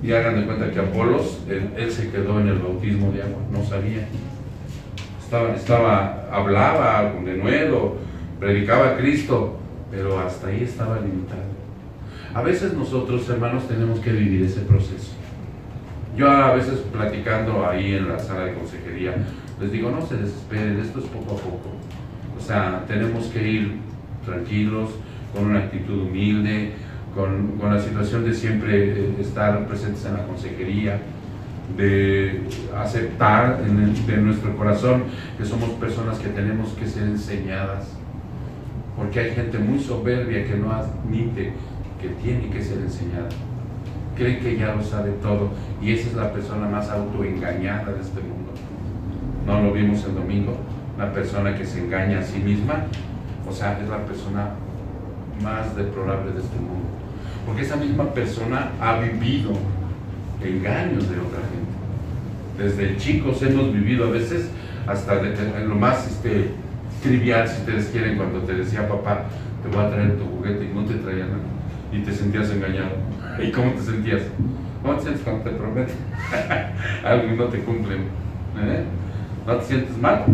Y hagan de cuenta que Apolos, él se quedó en el bautismo de agua, no sabía. Hablaba con denuedo, predicaba a Cristo, pero hasta ahí estaba limitado. A veces nosotros, hermanos, tenemos que vivir ese proceso. Yo a veces platicando ahí en la sala de consejería, les digo, no se desesperen, esto es poco a poco. O sea, tenemos que ir tranquilos, con una actitud humilde, con la situación de siempre estar presentes en la consejería, de aceptar de nuestro corazón que somos personas que tenemos que ser enseñadas, porque hay gente muy soberbia que no admite que tiene que ser enseñada, cree que ya lo sabe todo, y esa es la persona más autoengañada de este mundo. ¿No lo vimos el domingo? La persona que se engaña a sí misma, o sea, es la persona más deplorable de este mundo, porque esa misma persona ha vivido engaños de otra gente. Desde chicos hemos vivido a veces hasta en lo más trivial, si ustedes quieren, cuando te decía papá, te voy a traer tu juguete y no te traía nada y te sentías engañado. ¿Y cómo te sentías? ¿Cómo te sientes cuando te prometen algo y no te cumplen? ¿No te sientes mal?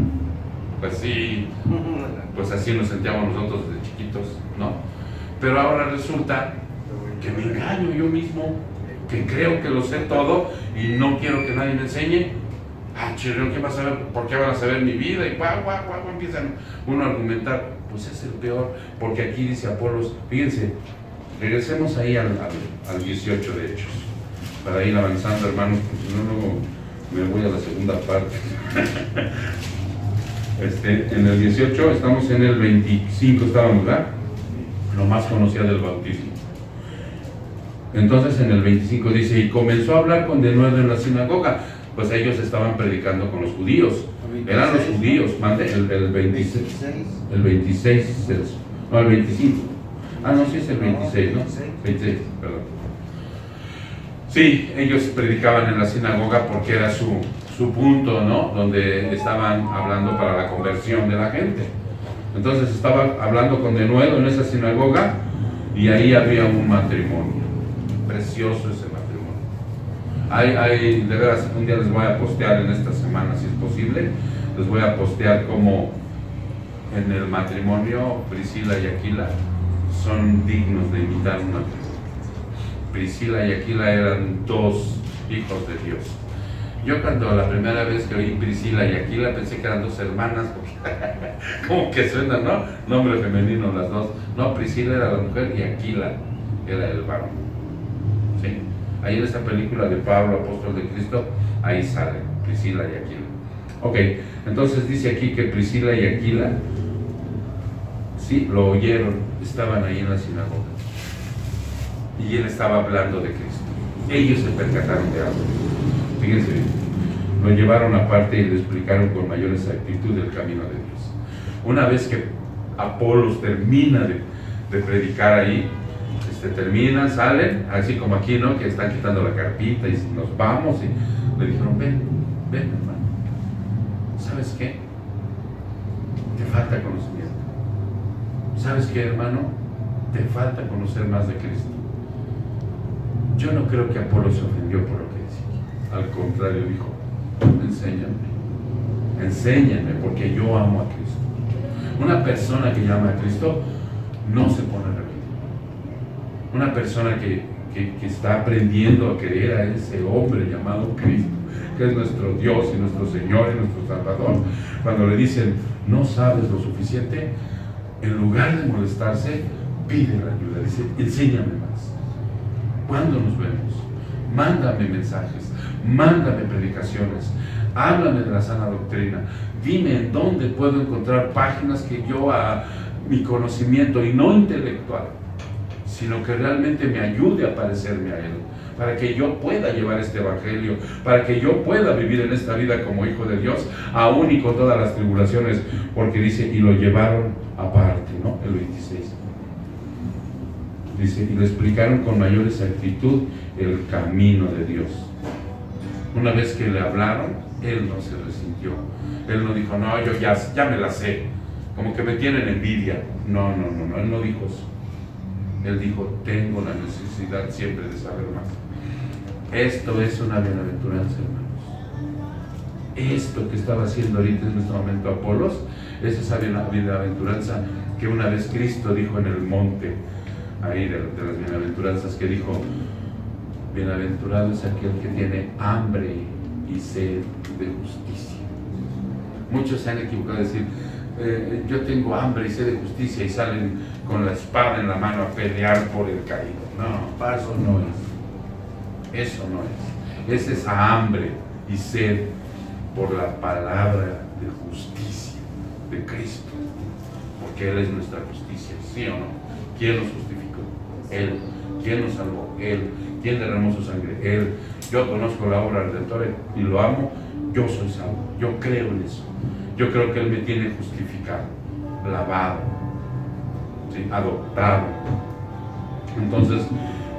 Pues sí, pues así nos sentíamos nosotros de chiquitos, ¿no? Pero ahora resulta que me engaño yo mismo, que creo que lo sé todo y no quiero que nadie me enseñe. Ah, chirrión, ¿qué vas a saber? ¿Por qué van a saber mi vida? Y guau, empiezan uno a argumentar. Pues es el peor, porque aquí dice Apolos, fíjense, regresemos ahí al 18 de Hechos. para ir avanzando, hermanos, porque si no, luego me voy a la segunda parte. En el 18, estamos en el 25, estábamos, ¿verdad? Lo más conocía del bautismo. Entonces en el 25 dice, y comenzó a hablar con denuedo en la sinagoga, pues ellos estaban predicando con los judíos, eran los judíos, mande, el 26, el 26 es eso, no, el 25, no, sí es el 26, ¿no? 26, perdón. Sí, ellos predicaban en la sinagoga porque era su punto, ¿no? Donde estaban hablando para la conversión de la gente. Entonces estaba hablando con denuedo en esa sinagoga y ahí había un matrimonio. Precioso ese matrimonio. De veras, un día les voy a postear en esta semana, si es posible, les voy a postear cómo en el matrimonio Priscila y Aquila son dignos de imitar un matrimonio. Priscila y Aquila eran dos hijos de Dios. Yo cuando la primera vez que oí Priscila y Aquila pensé que eran dos hermanas, porque como que suena, ¿no? Nombre femenino las dos. No, Priscila era la mujer y Aquila era el varón. ¿Sí? Ahí en esa película de Pablo, apóstol de Cristo, ahí sale Priscila y Aquila. Ok, entonces dice aquí que Priscila y Aquila, sí, lo oyeron, estaban ahí en la sinagoga. Y él estaba hablando de Cristo. Ellos se percataron de algo. Fíjense bien, lo llevaron aparte y le explicaron con mayor exactitud el camino de Dios. Una vez que Apolos termina de predicar ahí, terminan, salen, así como aquí, ¿no? Que están quitando la carpita y nos vamos, y le dijeron, ven, hermano, ¿sabes qué? Te falta conocimiento. ¿Sabes qué, hermano? Te falta conocer más de Cristo. Yo no creo que Apolos se ofendió por lo que decía. Al contrario, dijo, enséñame, porque yo amo a Cristo. Una persona que llama a Cristo no se pone rebelde. Una persona que está aprendiendo a querer a ese hombre llamado Cristo, que es nuestro Dios y nuestro Señor y nuestro Salvador, cuando le dicen, no sabes lo suficiente, en lugar de molestarse, pide la ayuda, dice, enséñame más. ¿Cuándo nos vemos? Mándame mensajes, mándame predicaciones, háblame de la sana doctrina, dime en dónde puedo encontrar páginas que yo a mi conocimiento, y no intelectual, sino que realmente me ayude a parecerme a Él, para que yo pueda llevar este evangelio, para que yo pueda vivir en esta vida como hijo de Dios, aún y con todas las tribulaciones, porque dice, y lo llevaron aparte, ¿no? El 26. Dice, y le explicaron con mayor exactitud el camino de Dios. Una vez que le hablaron, él no se resintió. Él no dijo, no, yo ya me la sé, como que me tienen envidia. No, él no dijo eso. Él dijo, tengo la necesidad siempre de saber más. Esto es una bienaventuranza, hermanos. Esto que estaba haciendo ahorita en este momento Apolos, es esa bienaventuranza que una vez Cristo dijo en el monte, ahí de las bienaventuranzas, que dijo, bienaventurado es aquel que tiene hambre y sed de justicia. Muchos se han equivocado de decir, yo tengo hambre y sed de justicia, y salen con la espada en la mano a pelear por el caído. No, eso no es. Eso no es. Es esa hambre y sed por la palabra de justicia de Cristo, porque Él es nuestra justicia, ¿sí o no? ¿Quién nos justificó? Él. ¿Quién nos salvó? Él. ¿Quién derramó su sangre? Él. Yo conozco la obra redentora y lo amo. Yo soy salvo. Yo creo en eso. Yo creo que Él me tiene justificado, lavado, ¿sí? Adoptado. Entonces,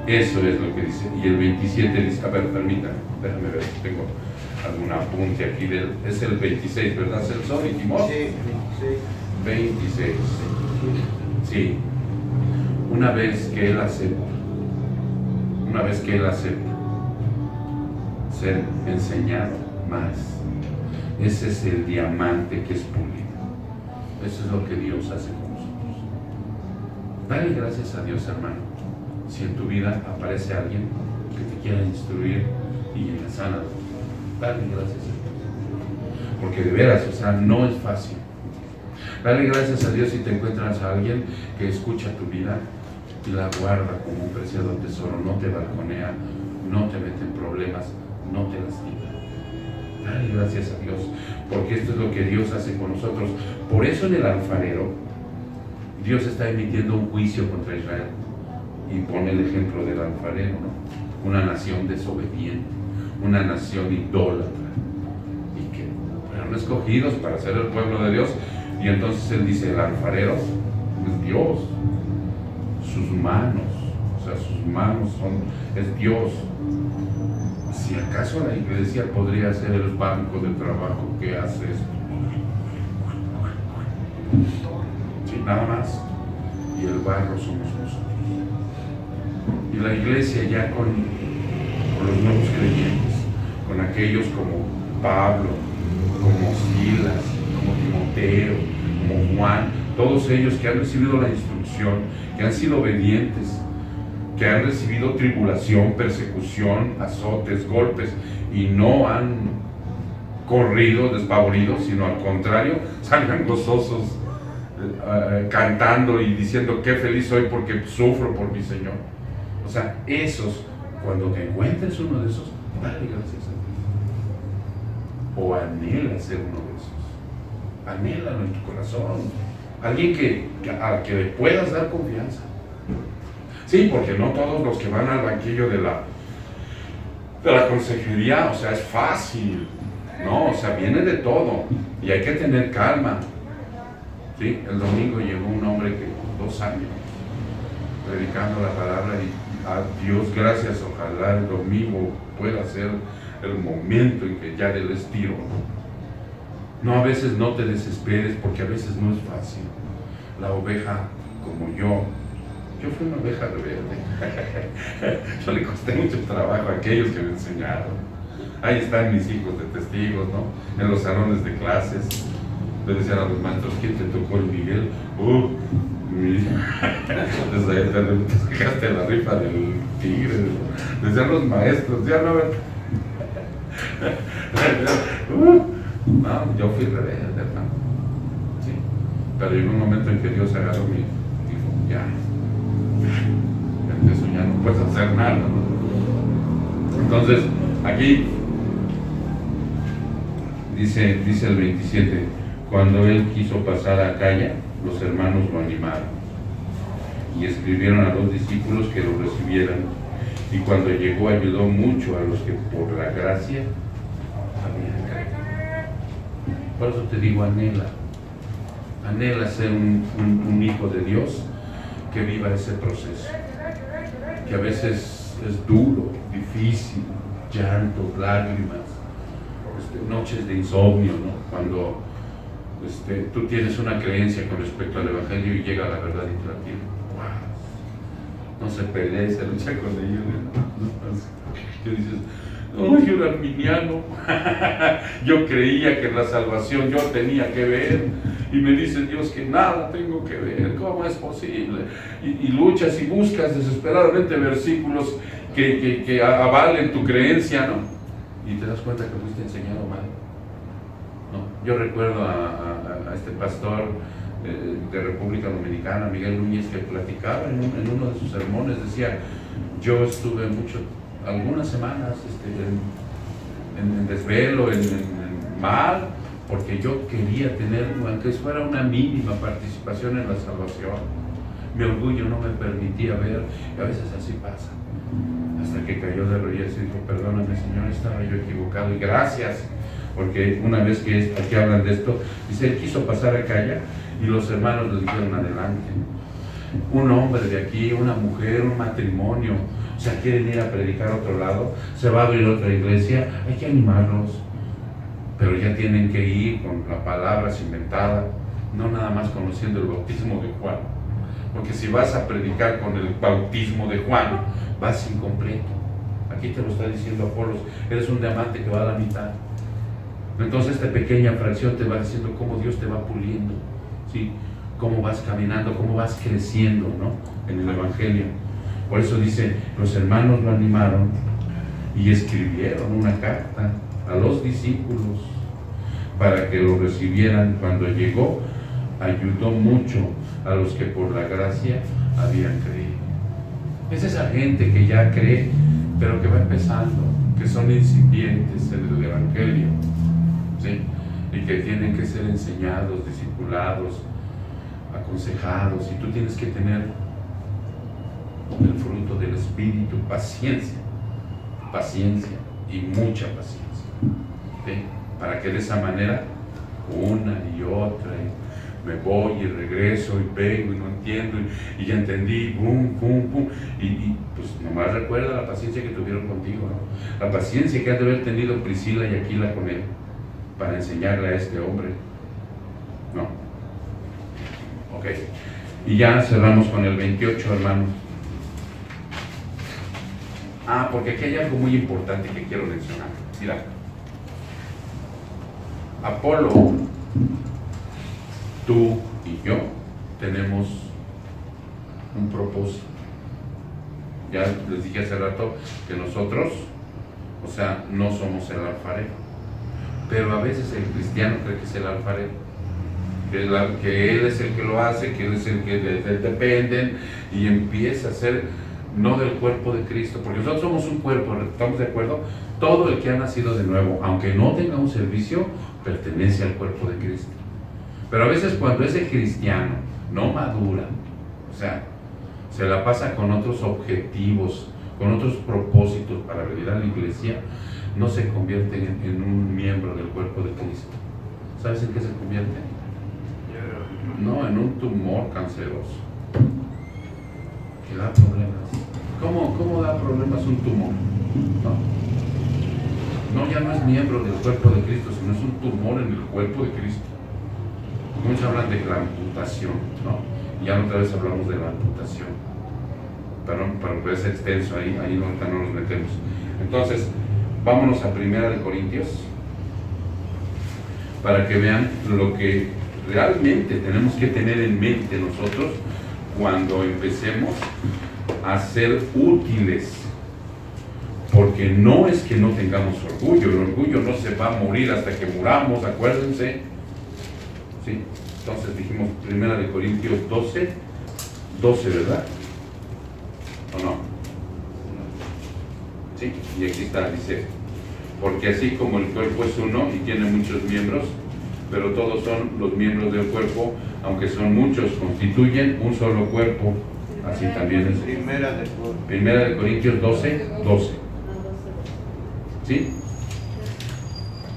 eso es lo que dice. Y el 27 dice, a ver, permítame, déjame ver, tengo algún apunte aquí. Es el 26, ¿verdad, Celso y Timón? Sí, 26. Sí. Una vez que él acepta ser enseñado más, ese es el diamante que es pulido. Eso es lo que Dios hace con nosotros. Dale gracias a Dios, hermano, si en tu vida aparece alguien que te quiera instruir y en la sana doctrina. Dale gracias a Dios, porque de veras, no es fácil. Dale gracias a Dios si te encuentras a alguien que escucha tu vida y la guarda como un preciado tesoro, no te balconea, no te mete en problemas, no te lastima. Dale gracias a Dios, porque esto es lo que Dios hace con nosotros. Por eso en el alfarero, Dios está emitiendo un juicio contra Israel y pone el ejemplo del alfarero, ¿no? Una nación desobediente, una nación idólatra, y que fueron escogidos para ser el pueblo de Dios. Y entonces él dice, el alfarero es Dios, sus manos, o sea, sus manos es Dios. Si acaso la iglesia podría ser el banco de trabajo que hace esto, sí, nada más, y el barro somos nosotros. Y la iglesia ya con los nuevos creyentes, con aquellos como Pablo, como Silas, como Timoteo, como Juan, todos ellos que han recibido la instrucción, que han sido obedientes, que han recibido tribulación, persecución, azotes, golpes, y no han corrido despavoridos, sino al contrario, salgan gozosos, cantando y diciendo qué feliz soy porque sufro por mi Señor. O sea, esos, cuando te encuentres uno de esos, dale gracias a Dios. O anhela ser uno de esos. Anhélalo en tu corazón. Alguien al que le puedas dar confianza. Sí, porque no todos los que van al banquillo de la consejería, o sea, es fácil. No, o sea, viene de todo. Y hay que tener calma. Sí, el domingo llegó un hombre que 2 años predicando la palabra y a Dios gracias, ojalá el domingo pueda ser el momento en que ya le des tiro. No, a veces no te desesperes porque a veces no es fácil. La oveja como yo fui una oveja rebelde. Yo le costé mucho trabajo a aquellos que me enseñaron. Ahí están mis hijos de testigos, ¿no? En los salones de clases le decían a los maestros, ¿quién te tocó el Miguel? Desde ahí te sacaste la rifa del tigre. Decían los maestros, ya no. No, yo fui rebelde, hermano. Sí. Pero llegó un momento en que Dios agarró mi dijo, ya. Eso ya no puedes hacer nada. Entonces, aquí dice el 27, cuando él quiso pasar a Acaya, los hermanos lo animaron y escribieron a los discípulos que lo recibieran, y cuando llegó ayudó mucho a los que por la gracia habían caído. Por eso te digo, anhela ser un hijo de Dios que viva ese proceso, que a veces es duro, difícil, llantos, lágrimas, noches de insomnio, ¿no? Cuando tú tienes una creencia con respecto al Evangelio y llega la verdad y te la tiene. No se pelee, se lucha con ellos, ¿no? Y dices, no, yo era arminiano, yo creía que la salvación yo tenía que ver, y me dice Dios que nada tengo que ver, ¿cómo es posible? Y luchas y buscas desesperadamente versículos que avalen tu creencia, ¿no? Y te das cuenta que fuiste enseñado mal. ¿No? Yo recuerdo a este pastor de República Dominicana, Miguel Núñez, que platicaba en uno de sus sermones, decía, yo estuve algunas semanas en desvelo, en mal, porque yo quería tener, aunque fuera una mínima participación en la salvación. Mi orgullo no me permitía ver, y a veces así pasa. Hasta que cayó de rodillas y dijo, perdóname Señor, estaba yo equivocado, y gracias, porque una vez que aquí hablan de esto, dice, él quiso pasar a Acaya, y los hermanos le dijeron, adelante. Un hombre de aquí, una mujer, un matrimonio, o sea, quieren ir a predicar a otro lado, se va a abrir otra iglesia, hay que animarlos, pero ya tienen que ir con la palabra cimentada, no nada más conociendo el bautismo de Juan, porque si vas a predicar con el bautismo de Juan, vas incompleto. Aquí te lo está diciendo Apolos, eres un diamante que va a la mitad. Entonces esta pequeña fracción te va diciendo cómo Dios te va puliendo, ¿sí? Cómo vas caminando, cómo vas creciendo, ¿no? En el Evangelio. Por eso dice, los hermanos lo animaron y escribieron una carta a los discípulos para que lo recibieran. Cuando llegó, ayudó mucho a los que por la gracia habían creído. Es esa gente que ya cree, pero que va empezando, que son incipientes en el Evangelio, ¿sí? Y que tienen que ser enseñados, discipulados, aconsejados, y tú tienes que tener el fruto del Espíritu, paciencia y mucha paciencia, ¿sí? Para que de esa manera, una y otra, me voy y regreso y vengo y no entiendo y ya entendí, boom, boom, boom, y pues nomás recuerda la paciencia que tuvieron contigo, ¿no? La paciencia que ha de haber tenido Priscila y Aquila con él para enseñarle a este hombre, ¿no? Ok, y ya cerramos con el 28, hermano. Porque aquí hay algo muy importante que quiero mencionar. Mira, Apolo, tú y yo tenemos un propósito. Ya les dije hace rato que nosotros, o sea, no somos el alfarero, pero a veces el cristiano cree que es el alfarero, que él es el que lo hace, que él es el que de él dependen, y empieza a ser no del cuerpo de Cristo, porque nosotros somos un cuerpo, ¿estamos de acuerdo? Todo el que ha nacido de nuevo, aunque no tenga un servicio, pertenece al cuerpo de Cristo. Pero a veces cuando ese cristiano no madura, o sea, se la pasa con otros objetivos, con otros propósitos para venir a la iglesia, no se convierte en un miembro del cuerpo de Cristo. ¿Sabes en qué se convierte? No, en un tumor canceroso que da problemas. ¿Cómo da problemas un tumor? No, ya no es miembro del cuerpo de Cristo, sino es un tumor en el cuerpo de Cristo. Muchos hablan de la amputación, ¿no? Y ya otra vez hablamos de la amputación. Pero es extenso, ahí ahorita no nos metemos. Entonces, vámonos a 1 Corintios para que vean lo que realmente tenemos que tener en mente nosotros cuando empecemos a ser útiles. Porque no es que no tengamos orgullo, el orgullo no se va a morir hasta que muramos, acuérdense. ¿Sí? Entonces dijimos 1 Corintios 12, ¿verdad? ¿O no? Sí, y aquí está, dice, porque así como el cuerpo es uno y tiene muchos miembros, pero todos son los miembros del cuerpo, aunque son muchos, constituyen un solo cuerpo, así también es. 1 Corintios 12. ¿Sí?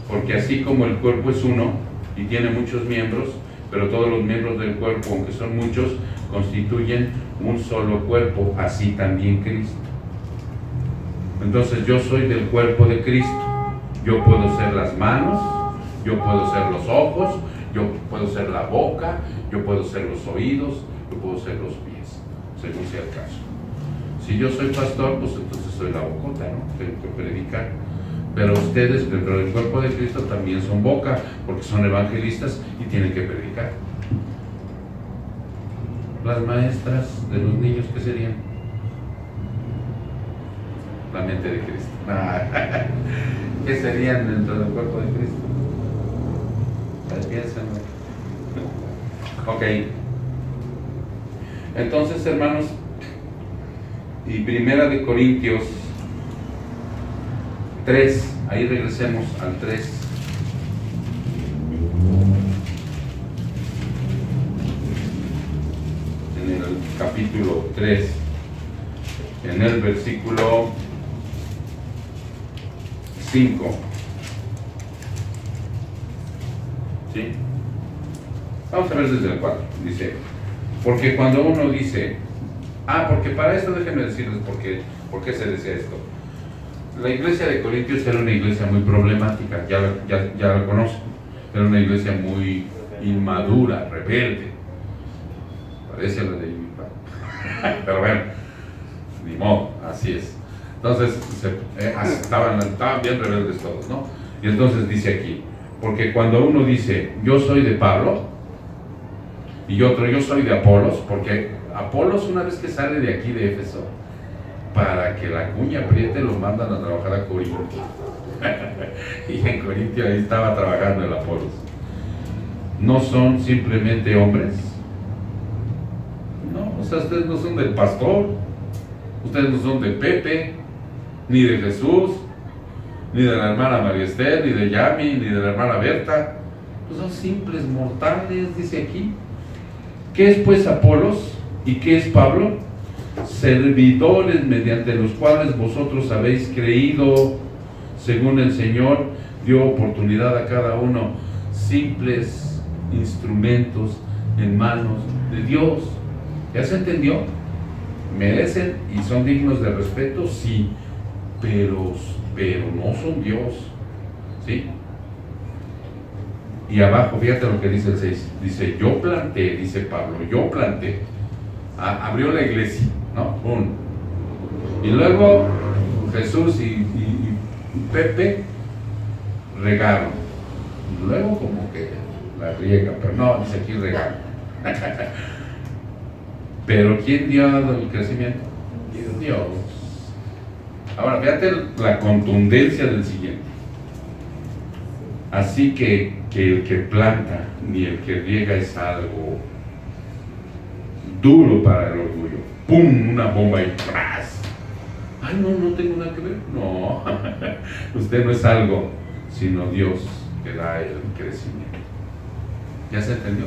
Porque así como el cuerpo es uno y tiene muchos miembros, pero todos los miembros del cuerpo, aunque son muchos, constituyen un solo cuerpo, así también Cristo. Entonces yo soy del cuerpo de Cristo. Yo puedo ser las manos, yo puedo ser los ojos, yo puedo ser la boca, yo puedo ser los oídos, yo puedo ser los pies, según sea el caso. Si yo soy pastor, pues entonces soy la bocota, ¿no? Tengo que predicar. Pero ustedes dentro del cuerpo de Cristo también son boca, porque son evangelistas y tienen que predicar. Las maestras de los niños, ¿qué serían? La mente de Cristo. ¿Qué serían dentro del cuerpo de Cristo? Piénsenlo. Ok. Entonces, hermanos, y 1 Corintios 3, ahí regresemos al 3. En el capítulo 3, en el versículo 5. ¿Sí? Vamos a ver desde el 4. Dice, porque cuando uno dice, porque para esto déjenme decirles por qué se decía esto. La iglesia de Corintios era una iglesia muy problemática, ya la conocen. Era una iglesia muy inmadura, rebelde. Parece la de mi padre. Pero bueno, ni modo, así es. Entonces, estaban bien rebeldes todos, ¿no? Y entonces dice aquí, porque cuando uno dice, yo soy de Pablo, y otro, yo soy de Apolos, porque Apolos, una vez que sale de aquí de Éfeso, para que la cuña apriete, lo mandan a trabajar a Corintio. Y en Corintio ahí estaba trabajando el Apolos. No son simplemente hombres. No, o sea, ustedes no son del pastor, ustedes no son de Pepe, ni de Jesús, ni de la hermana María Esther, ni de Yami, ni de la hermana Berta. Pues son simples mortales, dice aquí. ¿Qué es pues Apolos y qué es Pablo? Servidores mediante los cuales vosotros habéis creído, según el Señor dio oportunidad a cada uno, simples instrumentos en manos de Dios. ¿Ya se entendió? ¿Merecen y son dignos de respeto? Sí, pero no son Dios, ¿sí? Y abajo, fíjate lo que dice el 6, dice, yo planté, dice Pablo, yo planté, abrió la iglesia, ¿no? Y luego Jesús y Pepe regaron, luego como que la riega, pero no, dice aquí regaron. Pero ¿quién dio el crecimiento? Dios. Ahora, fíjate la contundencia del siguiente. Así que el que planta ni el que riega es algo duro para el orgullo. ¡Pum! Una bomba y ¡pras! Ay, no tengo nada que ver. No, usted no es algo, sino Dios que da el crecimiento. ¿Ya se entendió?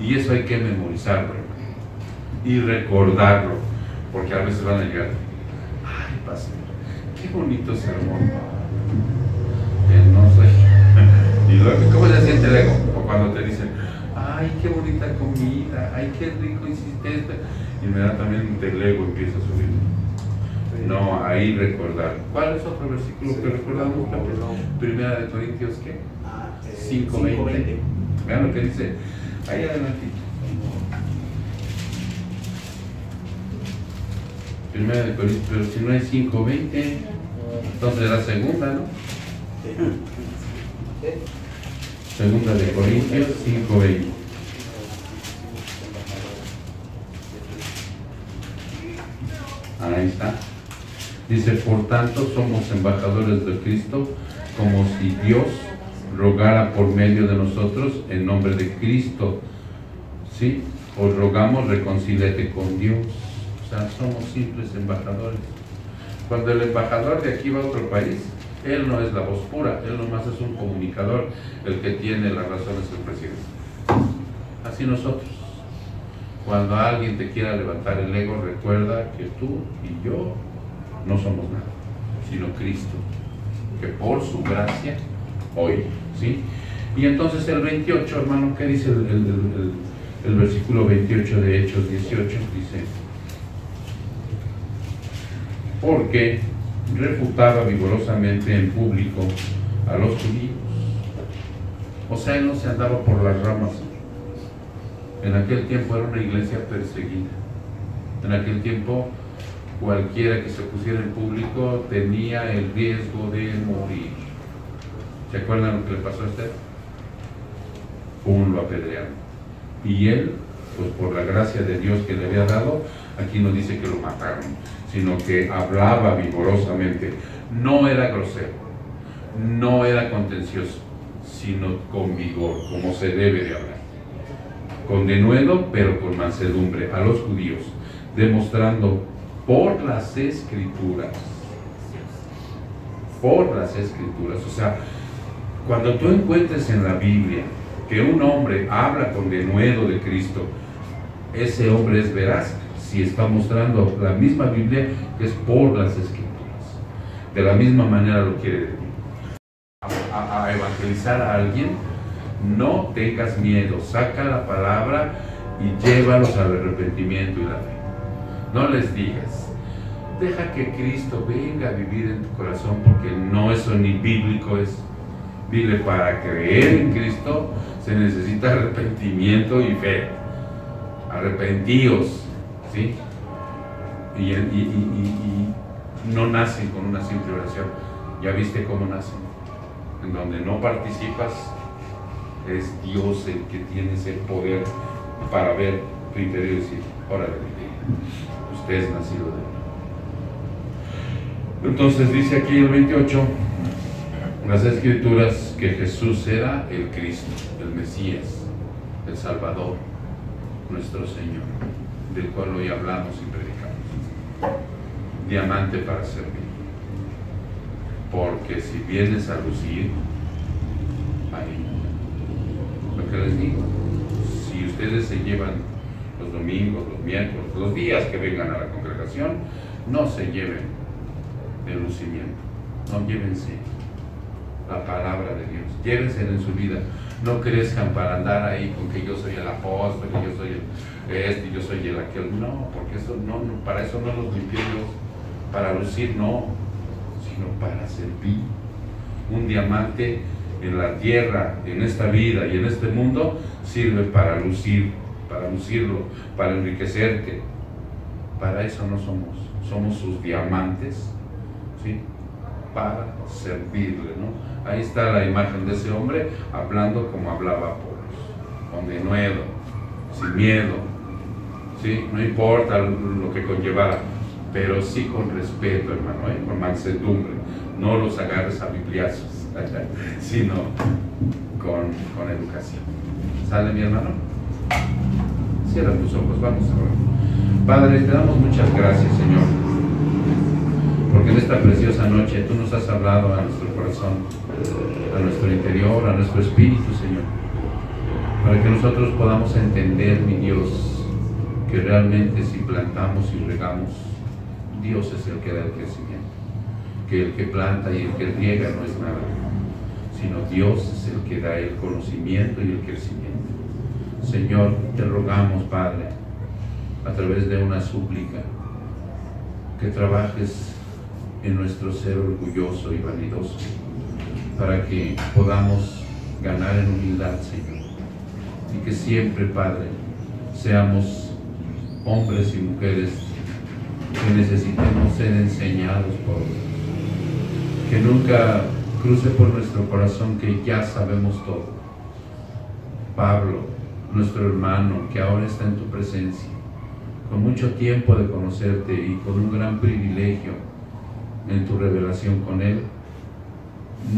Y eso hay que memorizarlo y recordarlo, porque a veces van a llegar, ay, pastor, qué bonito sermón. No sé. Y luego, ¿cómo se siente el ego? O cuando te dicen, ay, qué bonita comida, ay, qué rico hiciste esto. Inmediatamente el ego empieza a subir. No, ahí recordar. ¿Cuál es otro versículo que recordamos? Primera de Corintios, ¿qué? 5:20. Vean lo que dice ahí adelantito. Primera de Corintios, pero si no es 5:20, entonces la segunda, ¿no? Segunda de Corintios 5:20. Ahí está. Dice, por tanto somos embajadores de Cristo, como si Dios rogara por medio de nosotros en nombre de Cristo. ¿Sí? Os rogamos, reconcíliate con Dios. O sea, somos simples embajadores. Cuando el embajador de aquí va a otro país, él no es la voz pura, él nomás es un comunicador, el que tiene la razón es el presidente. Así nosotros. Cuando alguien te quiera levantar el ego, recuerda que tú y yo no somos nada, sino Cristo, que por su gracia hoy, ¿sí? Y entonces el 28, hermano, ¿qué dice el versículo 28 de Hechos 18? Dice, porque refutaba vigorosamente en público a los judíos. O sea, él no se andaba por las ramas. En aquel tiempo era una iglesia perseguida. En aquel tiempo cualquiera que se pusiera en público tenía el riesgo de morir. ¿Se acuerdan lo que le pasó a Esteban? Lo apedrearon. Y él, pues por la gracia de Dios que le había dado, aquí no dice que lo mataron, sino que hablaba vigorosamente. No era grosero, no era contencioso, sino con vigor, como se debe de hablar. Con denuedo, pero con mansedumbre a los judíos, demostrando por las Escrituras, o sea, cuando tú encuentres en la Biblia que un hombre habla con denuedo de Cristo, ese hombre es veraz si está mostrando la misma Biblia que es por las Escrituras. De la misma manera lo quiere decir. A evangelizar a alguien, no tengas miedo, saca la palabra y llévalos al arrepentimiento y la fe. No les digas, deja que Cristo venga a vivir en tu corazón, porque no, eso ni bíblico es. Dile, para creer en Cristo se necesita arrepentimiento y fe. Arrepentíos, ¿sí? Y no nacen con una simple oración. ¿Ya viste cómo nacen? En donde no participas, es Dios el que tiene ese poder para ver tu interior y decir, órale, usted es nacido de él. Entonces dice aquí el 28, las Escrituras, que Jesús era el Cristo, el Mesías, el Salvador, nuestro Señor, del cual hoy hablamos y predicamos. Diamante para servir. porque si vienes a lucir, ahí, lo que les digo, si ustedes se llevan los domingos, los miércoles, los días que vengan a la congregación, no se lleven de lucimiento, no llévense la palabra de Dios, llévense en su vida, no crezcan para andar ahí con que yo soy el apóstol, que yo soy el yo soy el aquel, no, porque eso no, para eso no los limpió Dios, para lucir no, sino para servir. Un diamante en la tierra, en esta vida y en este mundo sirve para lucir, para lucirlo, para enriquecerte. Para eso no somos sus diamantes, ¿sí? Para servirle, ¿no? Ahí está la imagen de ese hombre hablando como hablaba Apolos, con denuedo, sin miedo, ¿sí? No importa lo que conllevara, pero sí con respeto, hermano, con mansedumbre. No los agarres a bibliazos, sino con educación. ¿Sale, mi hermano? Cierra tus ojos, vamos a ver. Padre, te damos muchas gracias, Señor, porque en esta preciosa noche tú nos has hablado a nuestro corazón, a nuestro interior, a nuestro espíritu, Señor, para que nosotros podamos entender, mi Dios, que realmente si plantamos y regamos, Dios es el que da el crecimiento, que el que planta y el que riega no es nada, sino Dios es el que da el conocimiento y el crecimiento. Señor, te rogamos, Padre, a través de una súplica, que trabajes en nuestro ser orgulloso y vanidoso, para que podamos ganar en humildad, Señor, y que siempre, Padre, seamos hombres y mujeres que necesitemos ser enseñados por Dios, que nunca cruce por nuestro corazón que ya sabemos todo. Pablo, nuestro hermano, que ahora está en tu presencia, con mucho tiempo de conocerte y con un gran privilegio en tu revelación con él,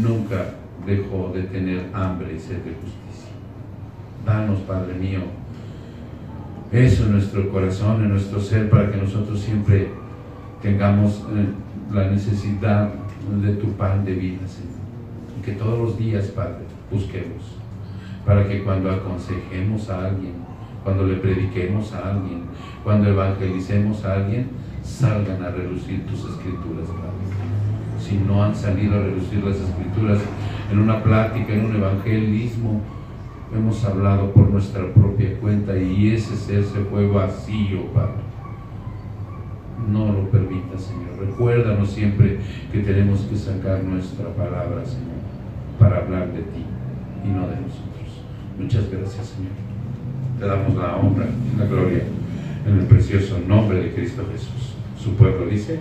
nunca dejó de tener hambre y sed de justicia. Danos, Padre mío, eso en nuestro corazón, en nuestro ser, para que nosotros siempre tengamos la necesidad de tu pan de vida, Señor. Y que todos los días, Padre, busquemos, para que cuando aconsejemos a alguien, cuando le prediquemos a alguien, cuando evangelicemos a alguien, salgan a relucir tus escrituras, Padre. Si no han salido a relucir las escrituras en una plática, en un evangelismo, hemos hablado por nuestra propia cuenta y ese ser se fue vacío, Padre. No lo permitas, Señor. Recuérdanos siempre que tenemos que sacar nuestra palabra, Señor, para hablar de ti y no de nosotros. Muchas gracias, Señor. Te damos la honra y la gloria en el precioso nombre de Cristo Jesús. Su pueblo dice...